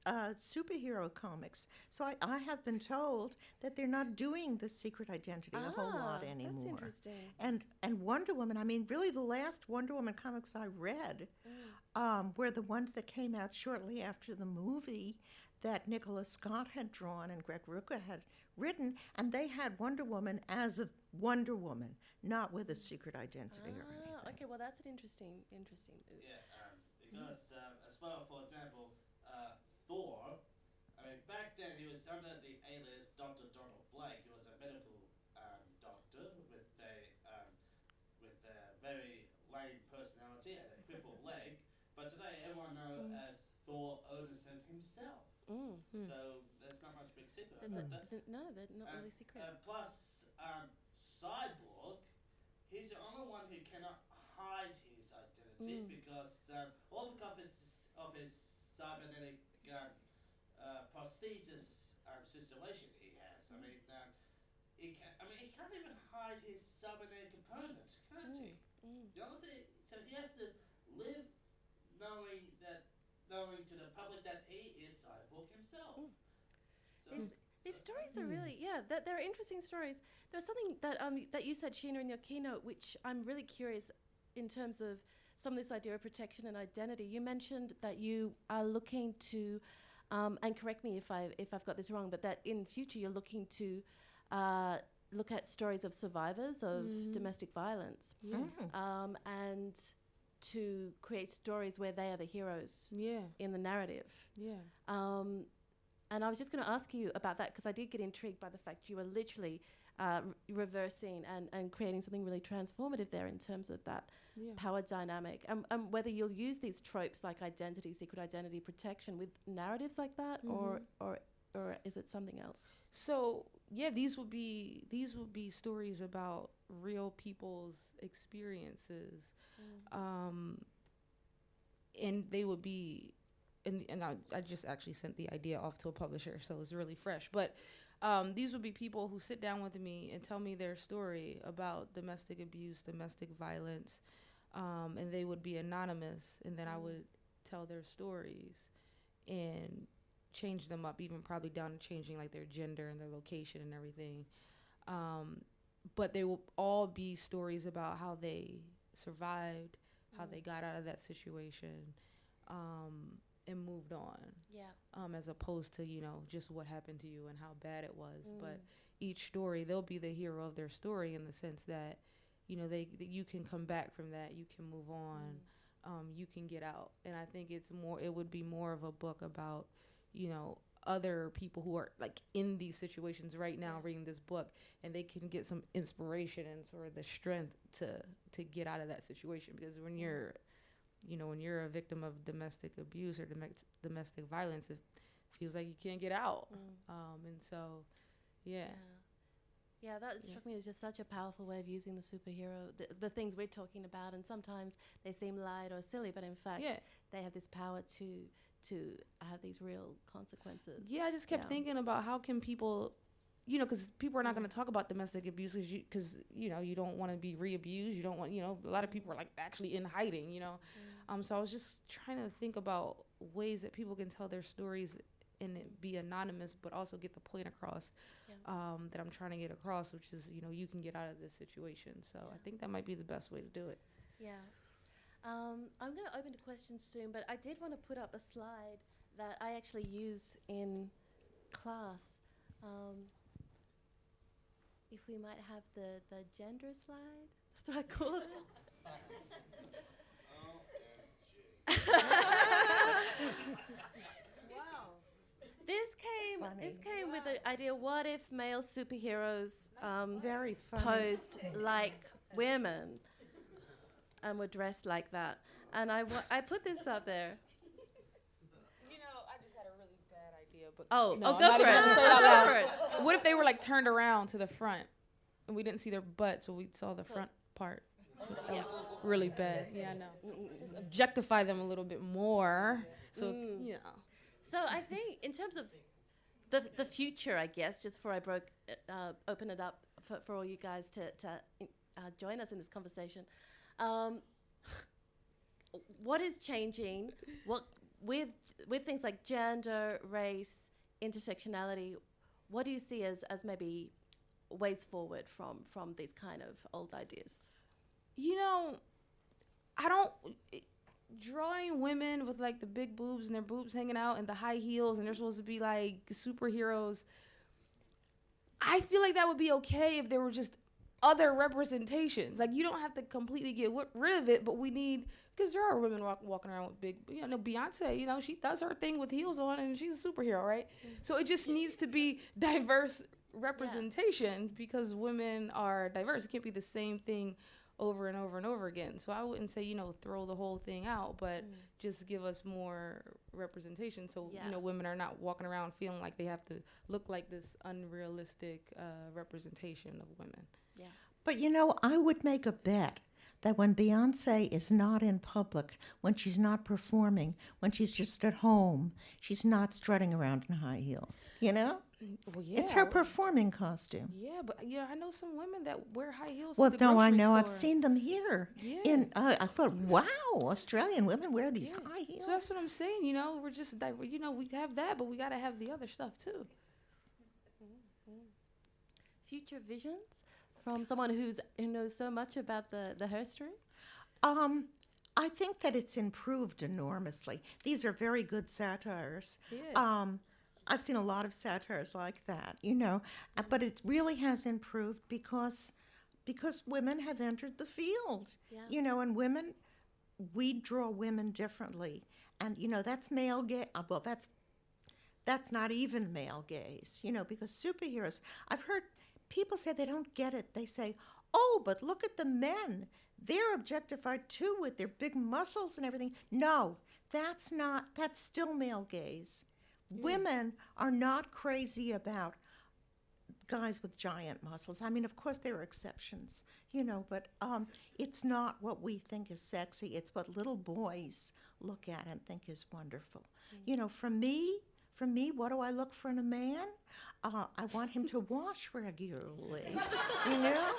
superhero comics. So I have been told that they're not doing the secret identity a whole lot anymore. That's interesting. And Wonder Woman, I mean, really the last Wonder Woman comics I read were the ones that came out shortly after the movie that Nicola Scott had drawn and Greg Rucka had written, and they had Wonder Woman as a Wonder Woman, not with a secret identity or anything. Okay, well that's an interesting move. Yeah, because as well, for example, Thor. I mean, back then he was under the alias Dr. Donald Blake. He was a medical doctor with a very lame personality and a crippled leg. But today, everyone knows as Thor Odinson himself. So there's not much big secret about that. No, they're not really secret. Plus, Cyborg, he's the only one who cannot hide his identity because of his cybernetic prosthesis situation he has. I mean, he can't even hide his cybernetic component, can't he? The only thing, so he has to live knowing to the public that he is Cyborg himself. So These stories are really, they're interesting stories. There's something that you said, Sheena, in your keynote, which I'm really curious in terms of some of this idea of protection and identity. You mentioned that you are looking to, and correct me if I've got this wrong, but that in future you're looking to look at stories of survivors of domestic violence, and to create stories where they are the heroes in the narrative. And I was just going to ask you about that because I did get intrigued by the fact you were literally reversing and creating something really transformative there in terms of that power dynamic. And whether you'll use these tropes like identity, secret identity, protection with narratives like that, or is it something else? So these would be stories about real people's experiences, and they would be and I just actually sent the idea off to a publisher, so it's really fresh. But these would be people who sit down with me and tell me their story about domestic abuse, domestic violence, and they would be anonymous, and then I would tell their stories and change them up, even probably down to changing like their gender and their location and everything. But they will all be stories about how they survived, how they got out of that situation, and moved on. Yeah. As opposed to, just what happened to you and how bad it was. But each story, they'll be the hero of their story in the sense that, that you can come back from that, you can move on, you can get out. And I think it would be more of a book about, other people who are like in these situations right now reading this book, and they can get some inspiration and sort of the strength to get out of that situation. Because when you're a victim of domestic abuse or domestic violence, it feels like you can't get out. And so, yeah. Yeah, that struck me as just such a powerful way of using the superhero, the things we're talking about, and sometimes they seem light or silly, but in fact, they have this power to have these real consequences. Yeah, I just kept thinking about how can people, because people are not going to talk about domestic abuse because you don't want to be re-abused. You don't want, a lot of people are like actually in hiding, So I was just trying to think about ways that people can tell their stories and it be anonymous, but also get the point across that I'm trying to get across, which is, you can get out of this situation. So I think that might be the best way to do it. Yeah. I'm going to open to questions soon, but I did want to put up a slide that I actually use in class. If we might have the gender slide, that's what I call it. Wow. This came with the idea: what if male superheroes Very funny. posed like women and were dressed like that? And I put this up there. I just had a really bad idea, but Oh, no, go I'm for not it. even gonna say it out Go loud. for it. What if they were like turned around to the front and we didn't see their butts, but we saw the front part? That was really bad. Yeah, I know. Just objectify them a little bit more. So, So I think in terms of the future, I guess, just before I open it up for all you guys to join us in this conversation, what is changing? What with things like gender, race, intersectionality? What do you see as maybe ways forward from these kind of old ideas? I don't. Drawing women with like the big boobs and their boobs hanging out and the high heels and they're supposed to be like superheroes. I feel like that would be okay if there were just other representations. Like you don't have to completely get rid of it, but we need, because there are women walking around with big, Beyonce, she does her thing with heels on and she's a superhero, right? So it just needs to be diverse representation because women are diverse. It can't be the same thing over and over and over again. So I wouldn't say, throw the whole thing out, but just give us more representation so, women are not walking around feeling like they have to look like this unrealistic representation of women. Yeah. But I would make a bet that when Beyonce is not in public, when she's not performing, when she's just at home, she's not strutting around in high heels, Well, yeah. It's her performing costume. Yeah, but I know some women that wear high heels Well, to the no, I grocery know. store. I've seen them here. Yeah. I thought, wow, Australian women wear these high heels. So that's what I'm saying, we're just, we have that, but we got to have the other stuff too. Future visions from someone who knows so much about the history? I think that it's improved enormously. These are very good satires. Yeah. I've seen a lot of satires like that, but it really has improved because women have entered the field, and women, we draw women differently, and that's male gaze. Well, that's not even male gaze, because superheroes. I've heard people say they don't get it. They say, "Oh, but look at the men. They're objectified too with their big muscles and everything." No, that's still male gaze. Women are not crazy about guys with giant muscles. I mean, of course, there are exceptions, you know, but it's not what we think is sexy. It's what little boys look at and think is wonderful. You know, for me, what do I look for in a man? I want him to wash regularly, you know?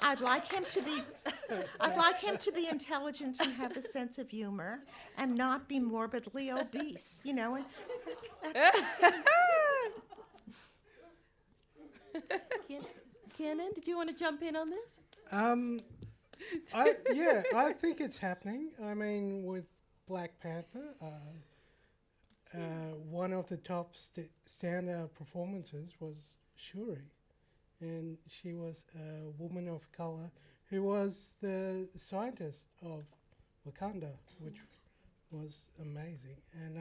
I'd like him to be intelligent and have a sense of humor and not be morbidly obese, you know? And Keenan, did you want to jump in on this? I think it's happening. I mean, with Black Panther, one of the top standout performances was Shuri, and she was a woman of color who was the scientist of Wakanda, which was amazing. And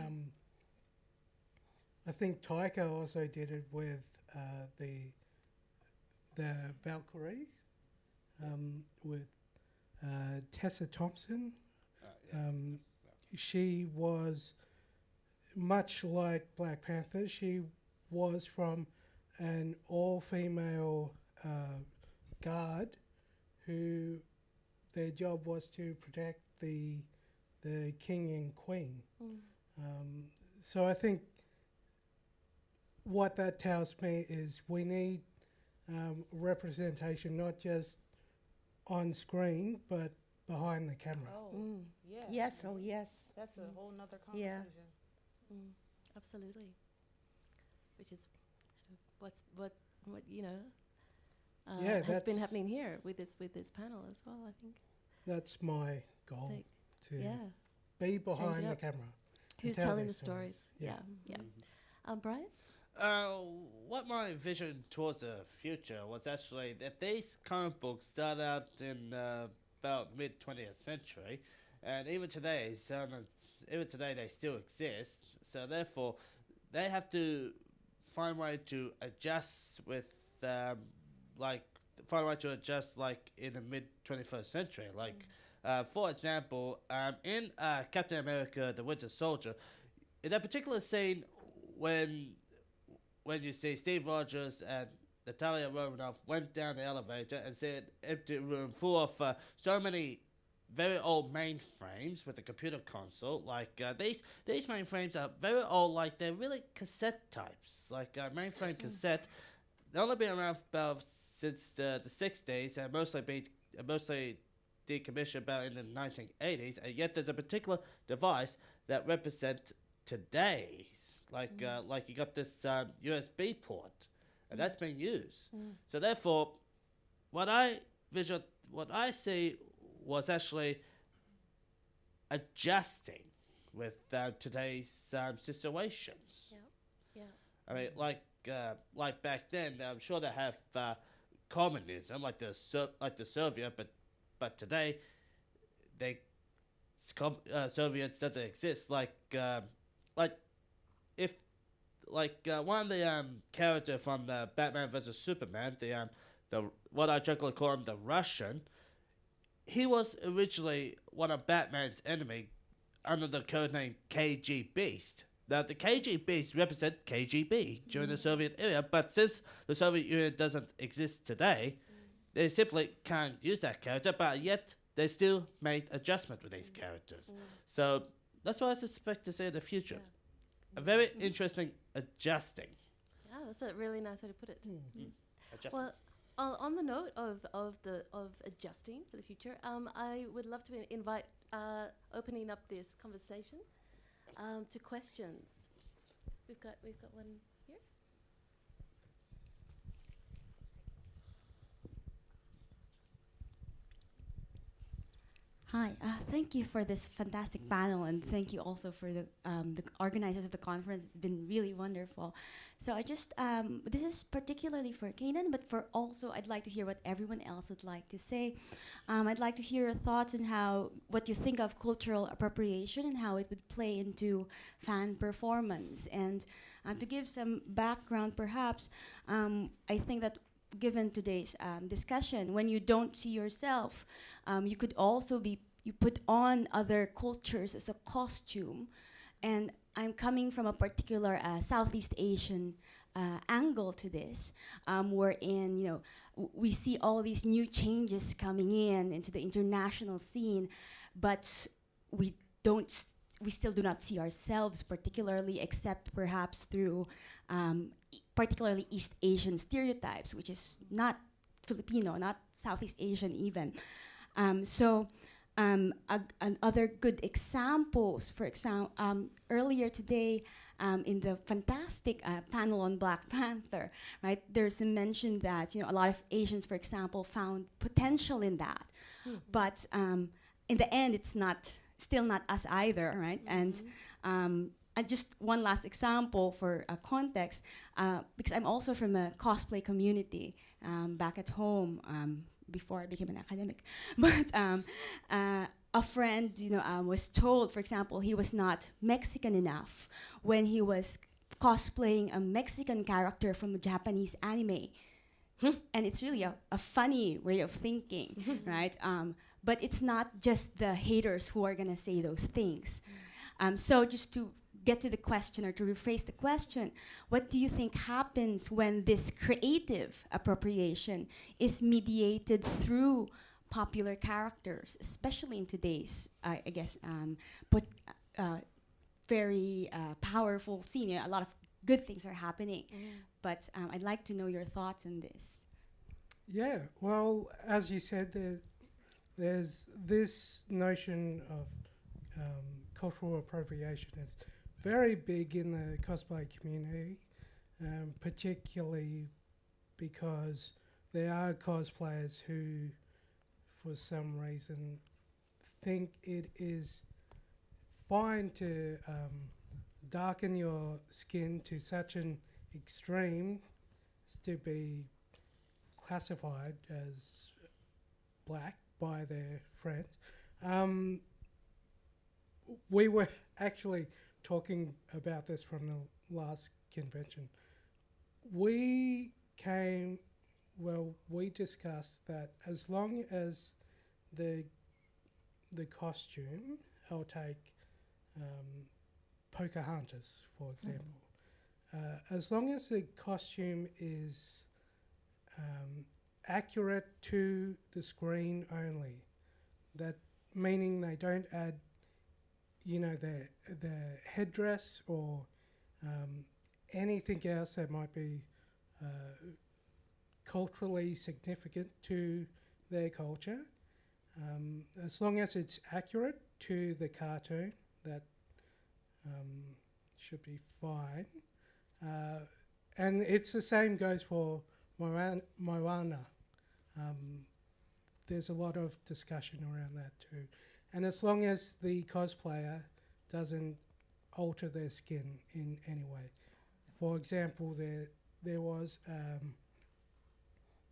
I think Taika also did it with the Valkyrie, with Tessa Thompson. She was much like Black Panther. She was from an all-female guard who their job was to protect the king and queen. So I think what that tells me is we need representation, not just on screen, but behind the camera. Oh, yeah. yes, oh yes. That's a whole nother Yeah. conversation. Absolutely. Which is what you know has been that's- happening here with this panel as well. I think. That's my goal, Take- to yeah. be behind the up. camera. to Who's tell telling the these stories? Yeah. Brian. What my vision towards the future was actually that these comic books started out in about mid 20th century, and even today they still exist. So therefore, they have to find a way to adjust with like in the mid 21st century. Like for example, in Captain America: The Winter Soldier, in that particular scene when you see Steve Rogers and Natalia Romanoff went down the elevator and see an empty room full of so many very old mainframes with a computer console. Like these mainframes are very old, like they're really cassette types. Like mainframe cassette, they've only been around about since the 60s and mostly decommissioned about in the 1980s, and yet there's a particular device that represents today's. Like you got this USB port, and that's being used. So therefore, what I see was actually adjusting with today's situations. Yeah. I mean, like back then, I'm sure they have communism, like the Soviet, but today, Soviets doesn't exist. If one of the character from the Batman vs Superman, the what I jokingly call him the Russian, he was originally one of Batman's enemy under the codename KG Beast. Now the KG Beast represent KGB during the Soviet era, but since the Soviet Union doesn't exist today, they simply can't use that character, but yet they still made adjustment with these characters. So that's what I suspect to see in the future. A very interesting adjusting. Yeah, that's a really nice way to put it. Adjustment. Well, on the note of adjusting for the future, I would love to invite opening up this conversation to questions. We've got one here. Hi, thank you for this fantastic panel, and thank you also for the organizers of the conference. It's been really wonderful. So I just, this is particularly for Keenan, but for also, I'd like to hear what everyone else would like to say. I'd like to hear your thoughts on what you think of cultural appropriation and how it would play into fan performance. And to give some background, perhaps, I think that given today's discussion, when you don't see yourself, you could also you put on other cultures as a costume. And I'm coming from a particular Southeast Asian angle to this, wherein we see all these new changes coming into the international scene, but we still do not see ourselves particularly, except perhaps through particularly East Asian stereotypes, which is not Filipino, not Southeast Asian even. Other good examples, for example, earlier today in the fantastic panel on Black Panther, right? There's a mention that a lot of Asians, for example, found potential in that, but in the end, it's still not us either, right? And just one last example for context, because I'm also from a cosplay community back at home. Before I became an academic, but a friend, was told, for example, he was not Mexican enough when he was cosplaying a Mexican character from a Japanese anime, and it's really a funny way of thinking, right? But it's not just the haters who are gonna say those things. So just to get to the question, or to rephrase the question, what do you think happens when this creative appropriation is mediated through popular characters, especially in today's, very powerful scene? A lot of good things are happening, but I'd like to know your thoughts on this. Yeah, well, as you said, there's this notion of cultural appropriation. It's very big in the cosplay community, particularly because there are cosplayers who, for some reason, think it is fine to darken your skin to such an extreme as to be classified as black by their friends. We were actually talking about this from the last convention. We discussed that as long as the costume, I'll take Pocahontas, for example, as long as the costume is accurate to the screen only, that meaning they don't add the headdress or anything else that might be culturally significant to their culture. As long as it's accurate to the cartoon, that should be fine. And it's the same goes for Moana. There's a lot of discussion around that too. And as long as the cosplayer doesn't alter their skin in any way. For example, there was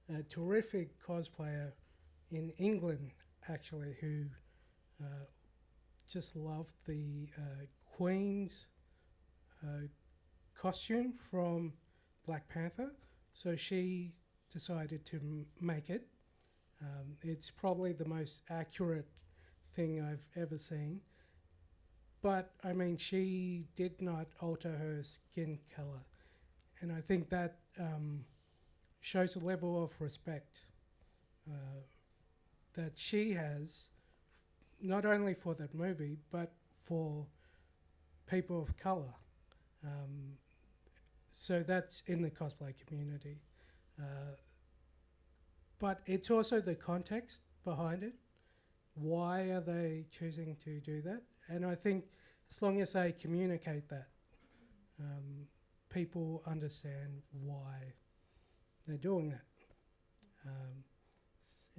a terrific cosplayer in England, actually, who just loved the Queen's costume from Black Panther. So she decided to make it. It's probably the most accurate thing I've ever seen. But, I mean, she did not alter her skin colour. And I think that shows a level of respect that she has, not only for that movie, but for people of colour. So that's in the cosplay community. But it's also the context behind it. Why are they choosing to do that? And I think as long as they communicate that, people understand why they're doing that.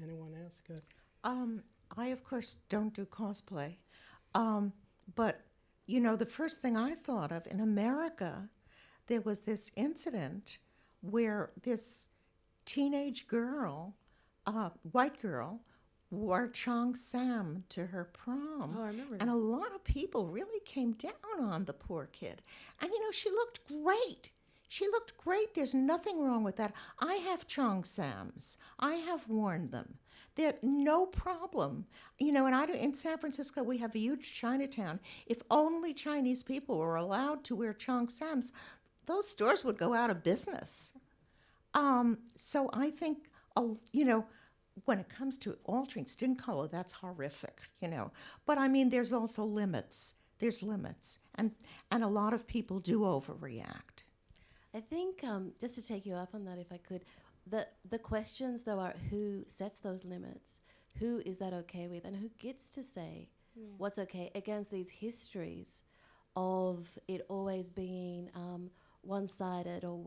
Anyone else got? I, of course, don't do cosplay. But, the first thing I thought of, in America, there was this incident where this teenage girl, white girl, wore Chong Sam to her prom. Oh, I remember And that. a lot of people really came down on the poor kid. And, she looked great. She looked great. There's nothing wrong with that. I have Chong Sams. I have worn them. They're no problem. And in San Francisco, we have a huge Chinatown. If only Chinese people were allowed to wear Chong Sams, those stores would go out of business. So I think, when it comes to altering skin color, that's horrific, But I mean, there's also limits. There's limits. And a lot of people do overreact. I think, just to take you up on that, if I could, the questions, though, are who sets those limits? Who is that okay with? And who gets to say what's okay against these histories of it always being one-sided or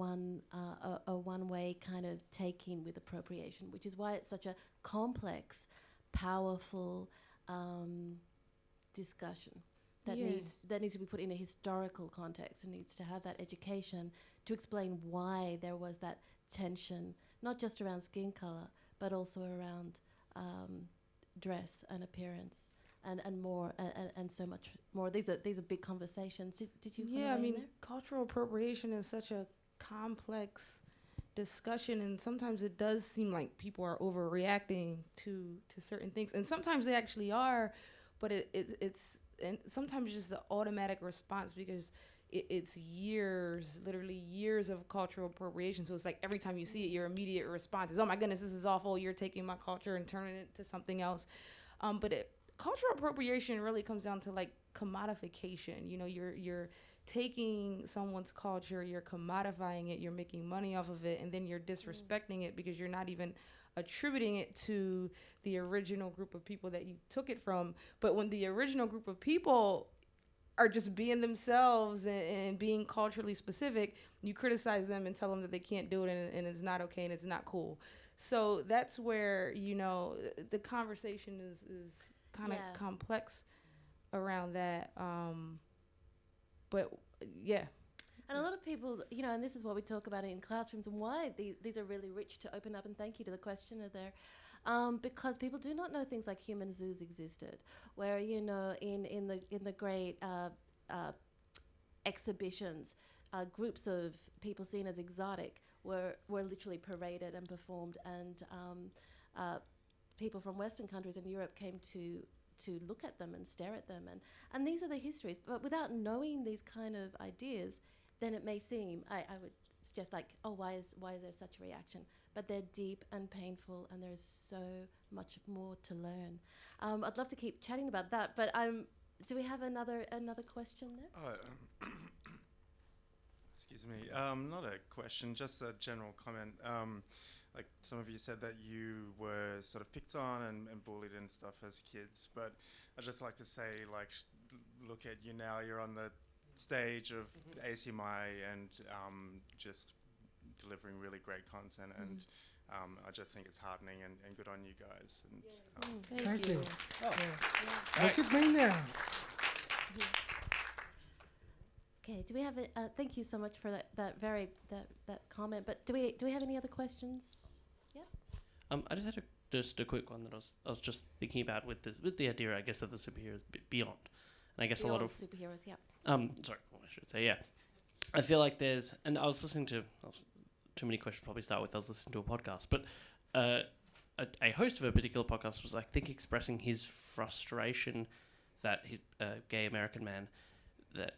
a one-way kind of take-in with appropriation, which is why it's such a complex, powerful discussion that needs to be put in a historical context and needs to have that education to explain why there was that tension, not just around skin color, but also around dress and appearance and more and so much more. These are big conversations. Did you? Yeah, I mean, cultural appropriation is such a complex discussion, and sometimes it does seem like people are overreacting to certain things, and sometimes they actually are, but it's and sometimes just the automatic response because it's years, literally years of cultural appropriation. So it's like every time you see it, your immediate response is, "Oh my goodness, this is awful! You're taking my culture and turning it to something else." But cultural appropriation really comes down to like commodification. You're taking someone's culture, you're commodifying it, you're making money off of it, and then you're disrespecting it because you're not even attributing it to the original group of people that you took it from. But when the original group of people are just being themselves and being culturally specific, you criticize them and tell them that they can't do it and it's not okay and it's not cool. So that's where, the conversation is kind of complex around that. But yeah. And a lot of people, and this is what we talk about in classrooms and why these are really rich to open up, and thank you to the questioner there. Because people do not know things like human zoos existed, where, in the great exhibitions, groups of people seen as exotic were literally paraded and performed, and people from Western countries and Europe came to look at them and stare at them, and these are the histories. But without knowing these kind of ideas, then it may seem, I would suggest, like, oh, why is there such a reaction? But they're deep and painful, and there's so much more to learn. I'd love to keep chatting about that, but do we have another question there? Excuse me. Not a question, just a general comment. Like some of you said that you were sort of picked on and bullied and stuff as kids, but I'd just like to say, like, look at you now. You're on the stage of ACMI and just delivering really great content, and I just think it's heartening and good on you guys. And Thank you. Oh. Look at me now. Okay, do we have thank you so much for that comment, but do we have any other questions? Yeah. I just had just a quick one that I was just thinking about with the idea, I guess, that the superheroes beyond. And I guess Beyond a lot of superheroes, yeah. Sorry, I should say, yeah. I feel like and I was listening to, too many questions probably start with, I was listening to a podcast, but a host of a particular podcast was, I think, expressing his frustration that a gay American man, that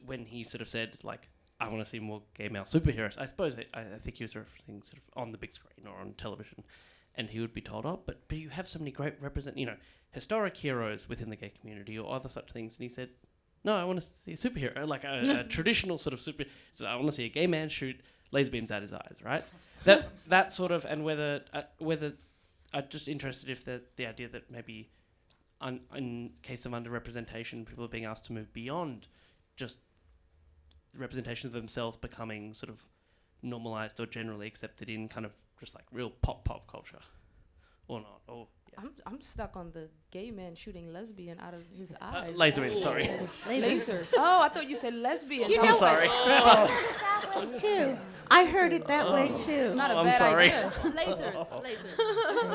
when he sort of said, like, I want to see more gay male superheroes, I suppose I think he was referencing sort of on the big screen or on television, and he would be told, oh, but you have so many great historic heroes within the gay community or other such things, and he said, no, I want to see a superhero, like a traditional sort of super. So I want to see a gay man shoot laser beams out his eyes, right? That sort of, and whether I'm just interested if the idea that maybe in case of underrepresentation, people are being asked to move beyond just representation of themselves becoming sort of normalized or generally accepted in kind of just like real pop culture, or not, or. I'm stuck on the gay man shooting lesbian out of his eyes. Laser beam, sorry. Lasers. Oh, I thought you said lesbian. I'm sorry. That way too. I heard it that way too. Not a I'm bad sorry. idea.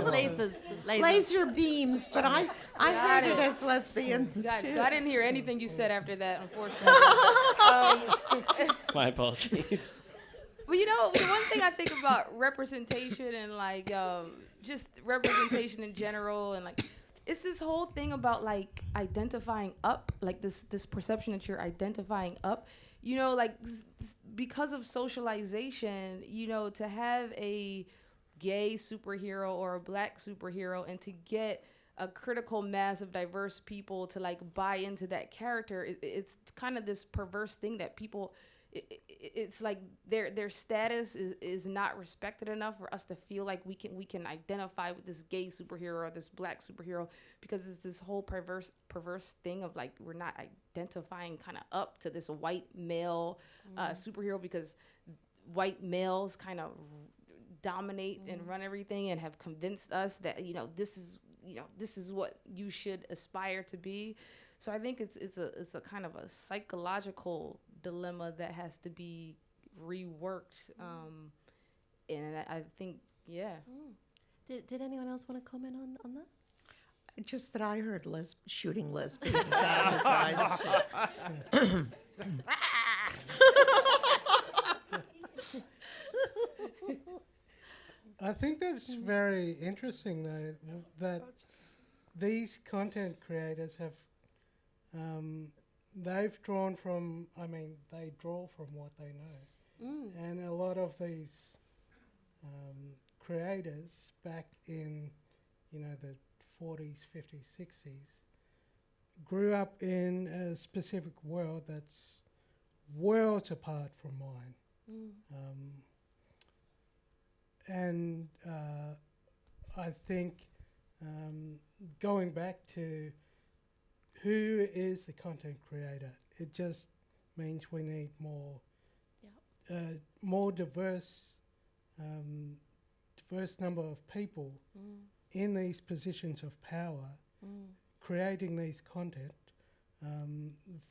Lasers. Laser beams, but I heard it as lesbians Got it. too. So I didn't hear anything you said after that, unfortunately. My apologies. Well, the one thing I think about representation and like just representation in general, and like it's this whole thing about like identifying up, like this perception that you're identifying up. you know, like because of socialization, you know, to have a gay superhero or a black superhero and to get a critical mass of diverse people to like buy into that character, it's kind of this perverse thing that people, it's like their status is not respected enough for us to feel like we can identify with this gay superhero or this black superhero, because it's this whole perverse thing of like we're not identifying kind of up to this white male superhero, because white males kind of dominate and run everything and have convinced us that this is what you should aspire to be. So I think it's a kind of a psychological dilemma that has to be reworked, and I think Did anyone else want to comment on that? Just that I heard shooting lesbians out of his eyes. Too. I think that's very interesting, though, that these content creators have, they've drawn from, they draw from what they know. And a lot of these creators back in, the 40s, 50s, 60s, grew up in a specific world that's worlds apart from mine. And I think going back to who is the content creator, it just means we need more diverse number of people in these positions of power, creating these content.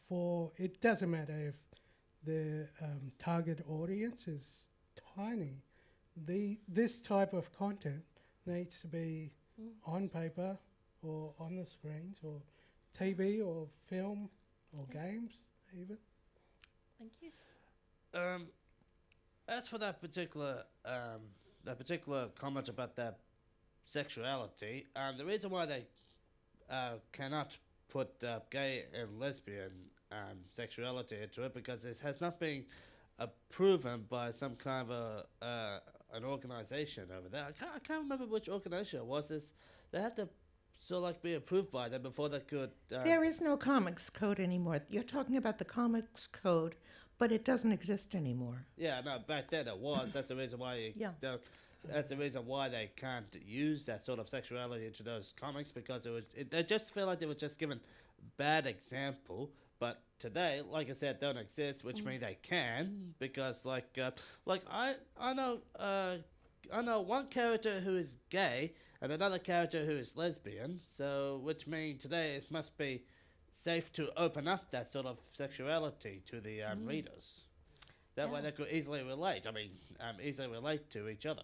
For it doesn't matter if the target audience is tiny. This type of content needs to be on paper or on the screens or TV or film or games even. Thank you. As for that particular comment about that sexuality, the reason why they cannot put gay and lesbian sexuality into it, because it has not been proven by some kind of an organization over there. I can't remember which organization it was. They had to be approved by them before they could. There is no comics code anymore. You're talking about the comics code, but it doesn't exist anymore. Yeah, no, back then it was. That's the reason why that's the reason why they can't use that sort of sexuality into those comics, because they just feel like they were just given bad example. But today, like I said, don't exist, which means they can, because I know one character who is gay and another character who is lesbian, so which means today it must be safe to open up that sort of sexuality to the readers. That way they could easily relate. Easily relate to each other.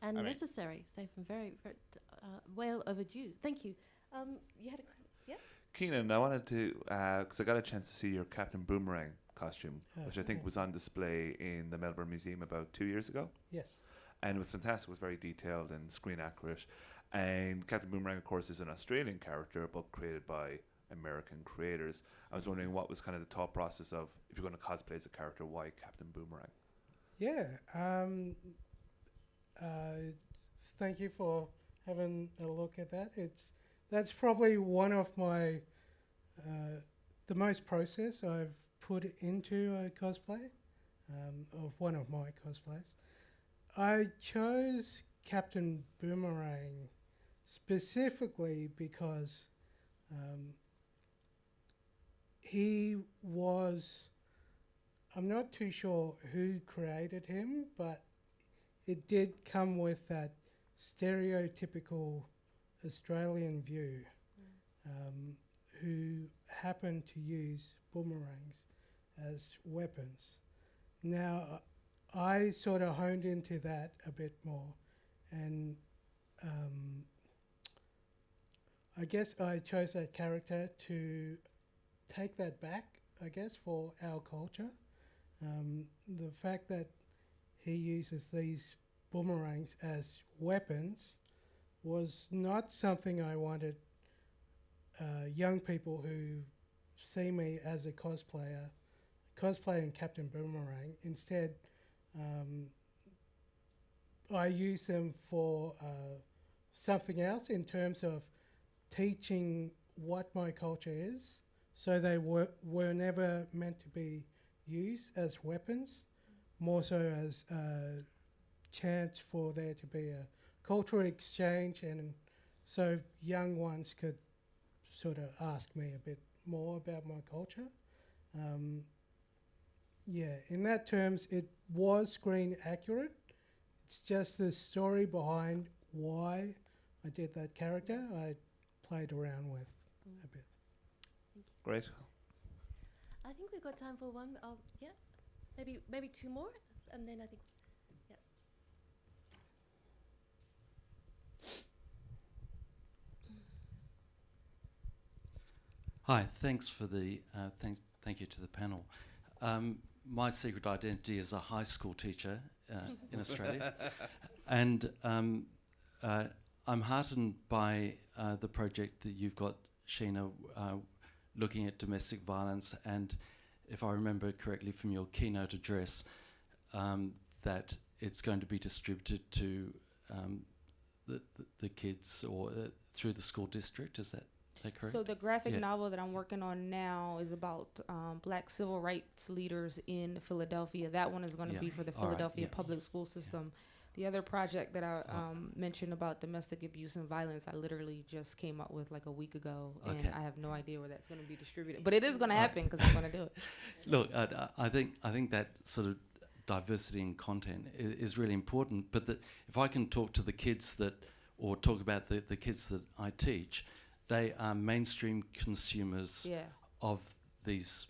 And necessary, safe and very, very well overdue. Thank you. You had a Keenan, I wanted to, because I got a chance to see your Captain Boomerang costume, which I think was on display in the Melbourne Museum about 2 years ago. Yes. And it was fantastic. It was very detailed and screen accurate. And Captain Boomerang, of course, is an Australian character, but created by American creators. I was wondering what was kind of the thought process of, if you're going to cosplay as a character, why Captain Boomerang? Yeah. Thank you for having a look at that. That's probably one of my, the most process I've put into a cosplay, of one of my cosplays. I chose Captain Boomerang specifically because he was, I'm not too sure who created him, but it did come with that stereotypical Australian view, who happen to use boomerangs as weapons. Now, I sort of honed into that a bit more, and I guess I chose that character to take that back, I guess, for our culture. The fact that he uses these boomerangs as weapons was not something I wanted Cosplay and Captain Boomerang. Instead, I use them for something else in terms of teaching what my culture is. So they were never meant to be used as weapons, more so as a chance for there to be a cultural exchange, and so young ones could sort of ask me a bit more about my culture. Yeah, in that terms, it was screen accurate. It's just the story behind why I did that character I played around with a bit. Great. I think we've got time for one. Yeah, maybe two more, and then I think. Yeah. Hi, thanks for the thank you to the panel. My secret identity is a high school teacher in Australia, and I'm heartened by the project that you've got, Sheena, looking at domestic violence, and if I remember correctly from your keynote address, that it's going to be distributed to the kids or through the school district. Is that correct? So the graphic novel that I'm working on now is about black civil rights leaders in Philadelphia. That one is going to be for the Philadelphia public school system. The other project that I mentioned about domestic abuse and violence, I literally just came up with like a week ago, and I have no idea where that's going to be distributed. But it is going to happen because I'm going to do it. Look, I think that sort of diversity in content is really important. But if I can talk to the kids or talk about the kids that I teach, they are mainstream consumers of these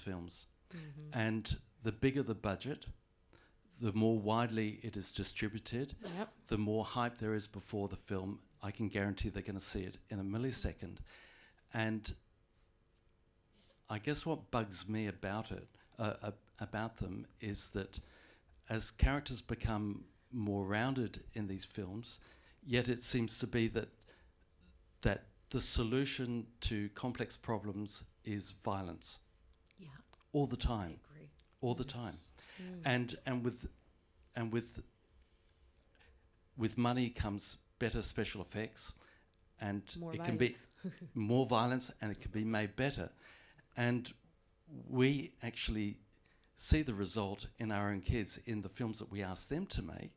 films, and the bigger the budget, the more widely it is distributed, the more hype there is before the film. I can guarantee they're going to see it in a millisecond. And I guess what bugs me about them is that as characters become more rounded in these films, yet it seems to be that the solution to complex problems is violence. Yeah. All the time. I agree. All the time. And with money comes better special effects, and More it violence. can be more violence, and it can be made better. And we actually see the result in our own kids in the films that we ask them to make,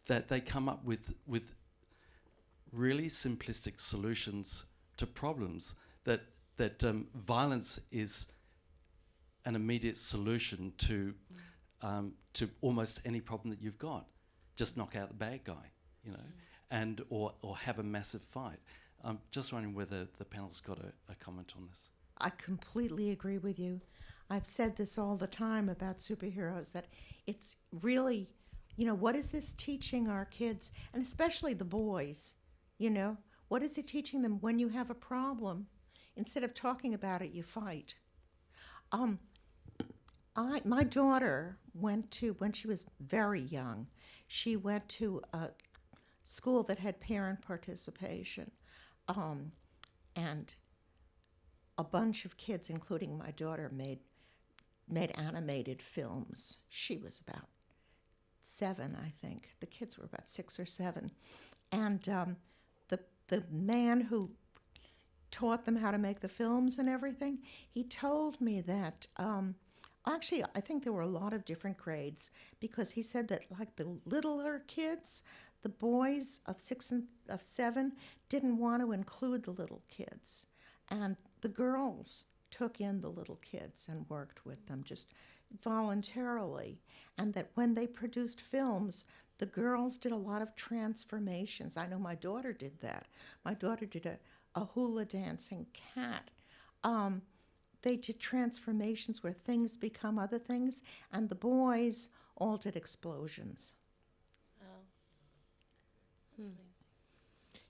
that they come up with really simplistic solutions to problems, that violence is an immediate solution to almost any problem that you've got. Just knock out the bad guy, and or have a massive fight. I'm just wondering whether the panel's got a comment on this. I completely agree with you. I've said this all the time about superheroes, that it's really, what is this teaching our kids, and especially the boys, What is it teaching them? When you have a problem, instead of talking about it, you fight. My daughter went to, when she was very young, she went to a school that had parent participation, and a bunch of kids, including my daughter, made animated films. She was about 7, I think. The kids were about 6 or 7, and the man who taught them how to make the films and everything, he told me that, actually, I think there were a lot of different grades, because he said that, like, the littler kids, the boys of 6 and of 7 didn't want to include the little kids, and the girls took in the little kids and worked with them just voluntarily, and that when they produced films, the girls did a lot of transformations. I know my daughter did that. My daughter did a hula dancing cat. They did transformations where things become other things, and the boys all did explosions.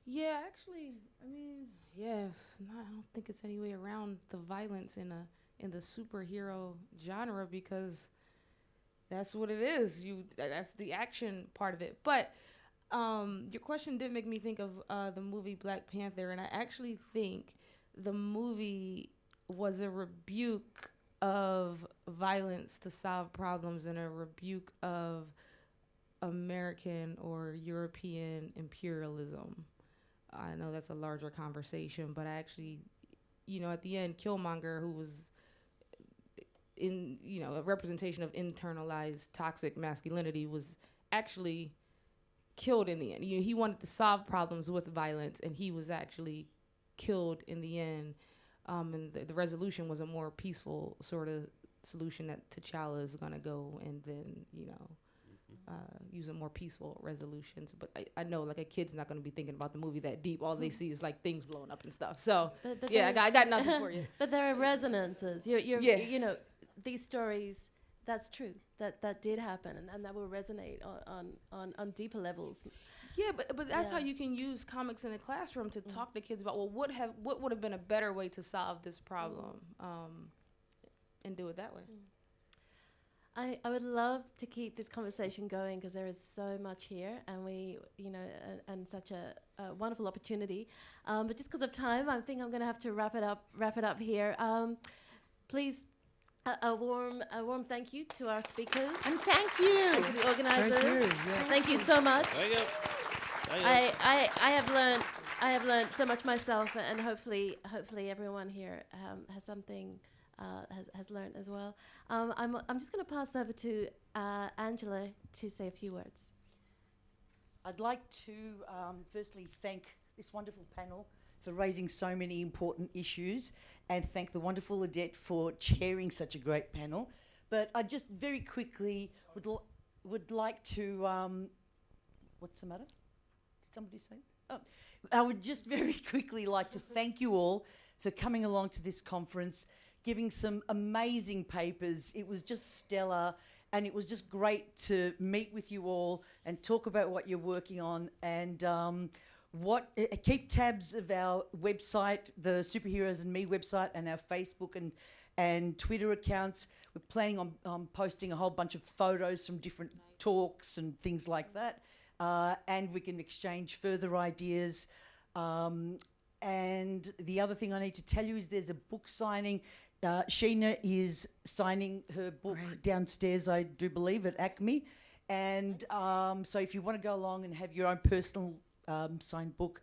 Yeah, actually, yes. I don't think it's any way around the violence in the superhero genre, because that's what it is. That's the action part of it. But your question did make me think of the movie Black Panther, and I actually think the movie was a rebuke of violence to solve problems and a rebuke of American or European imperialism. I know that's a larger conversation, but I actually, at the end, Killmonger, who was a representation of internalized toxic masculinity, was actually killed in the end. He wanted to solve problems with violence, and he was actually killed in the end. And the resolution was a more peaceful sort of solution that T'Challa is going to go and then, use a more peaceful resolutions. But I know, like, a kid's not going to be thinking about the movie that deep. All they see is, like, things blowing up and stuff. So, But yeah, I got nothing for you. But there are resonances. These stories, that's true. That did happen, and that will resonate on deeper levels. Yeah, but that's how you can use comics in the classroom to talk to kids about, well, what would have been a better way to solve this problem, and do it that way. I would love to keep this conversation going because there is so much here, and and such a wonderful opportunity. But just because of time, I think I'm going to have to wrap it up here. Please, a warm thank you to our speakers. And thank you. And to the organizers. Thank you. Yes. Thank you so much. There you go. I have learned so much myself, and hopefully everyone here has something has learned as well. I'm just going to pass over to Angela to say a few words. I'd like to firstly thank this wonderful panel for raising so many important issues, and thank the wonderful Odette for chairing such a great panel. But I just very quickly would like to what's the matter? Did somebody say? Oh, I would just very quickly like to thank you all for coming along to this conference, giving some amazing papers. It was just stellar, and it was just great to meet with you all and talk about what you're working on. And keep tabs of our website, the Superheroes and Me website, and our Facebook and Twitter accounts. We're planning on posting a whole bunch of photos from different talks and things like that. And we can exchange further ideas. And the other thing I need to tell you is there's a book signing. Sheena is signing her book downstairs, I do believe, at ACMI. And so if you want to go along and have your own personal signed book,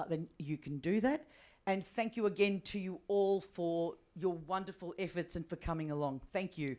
then you can do that. And thank you again to you all for your wonderful efforts and for coming along. Thank you.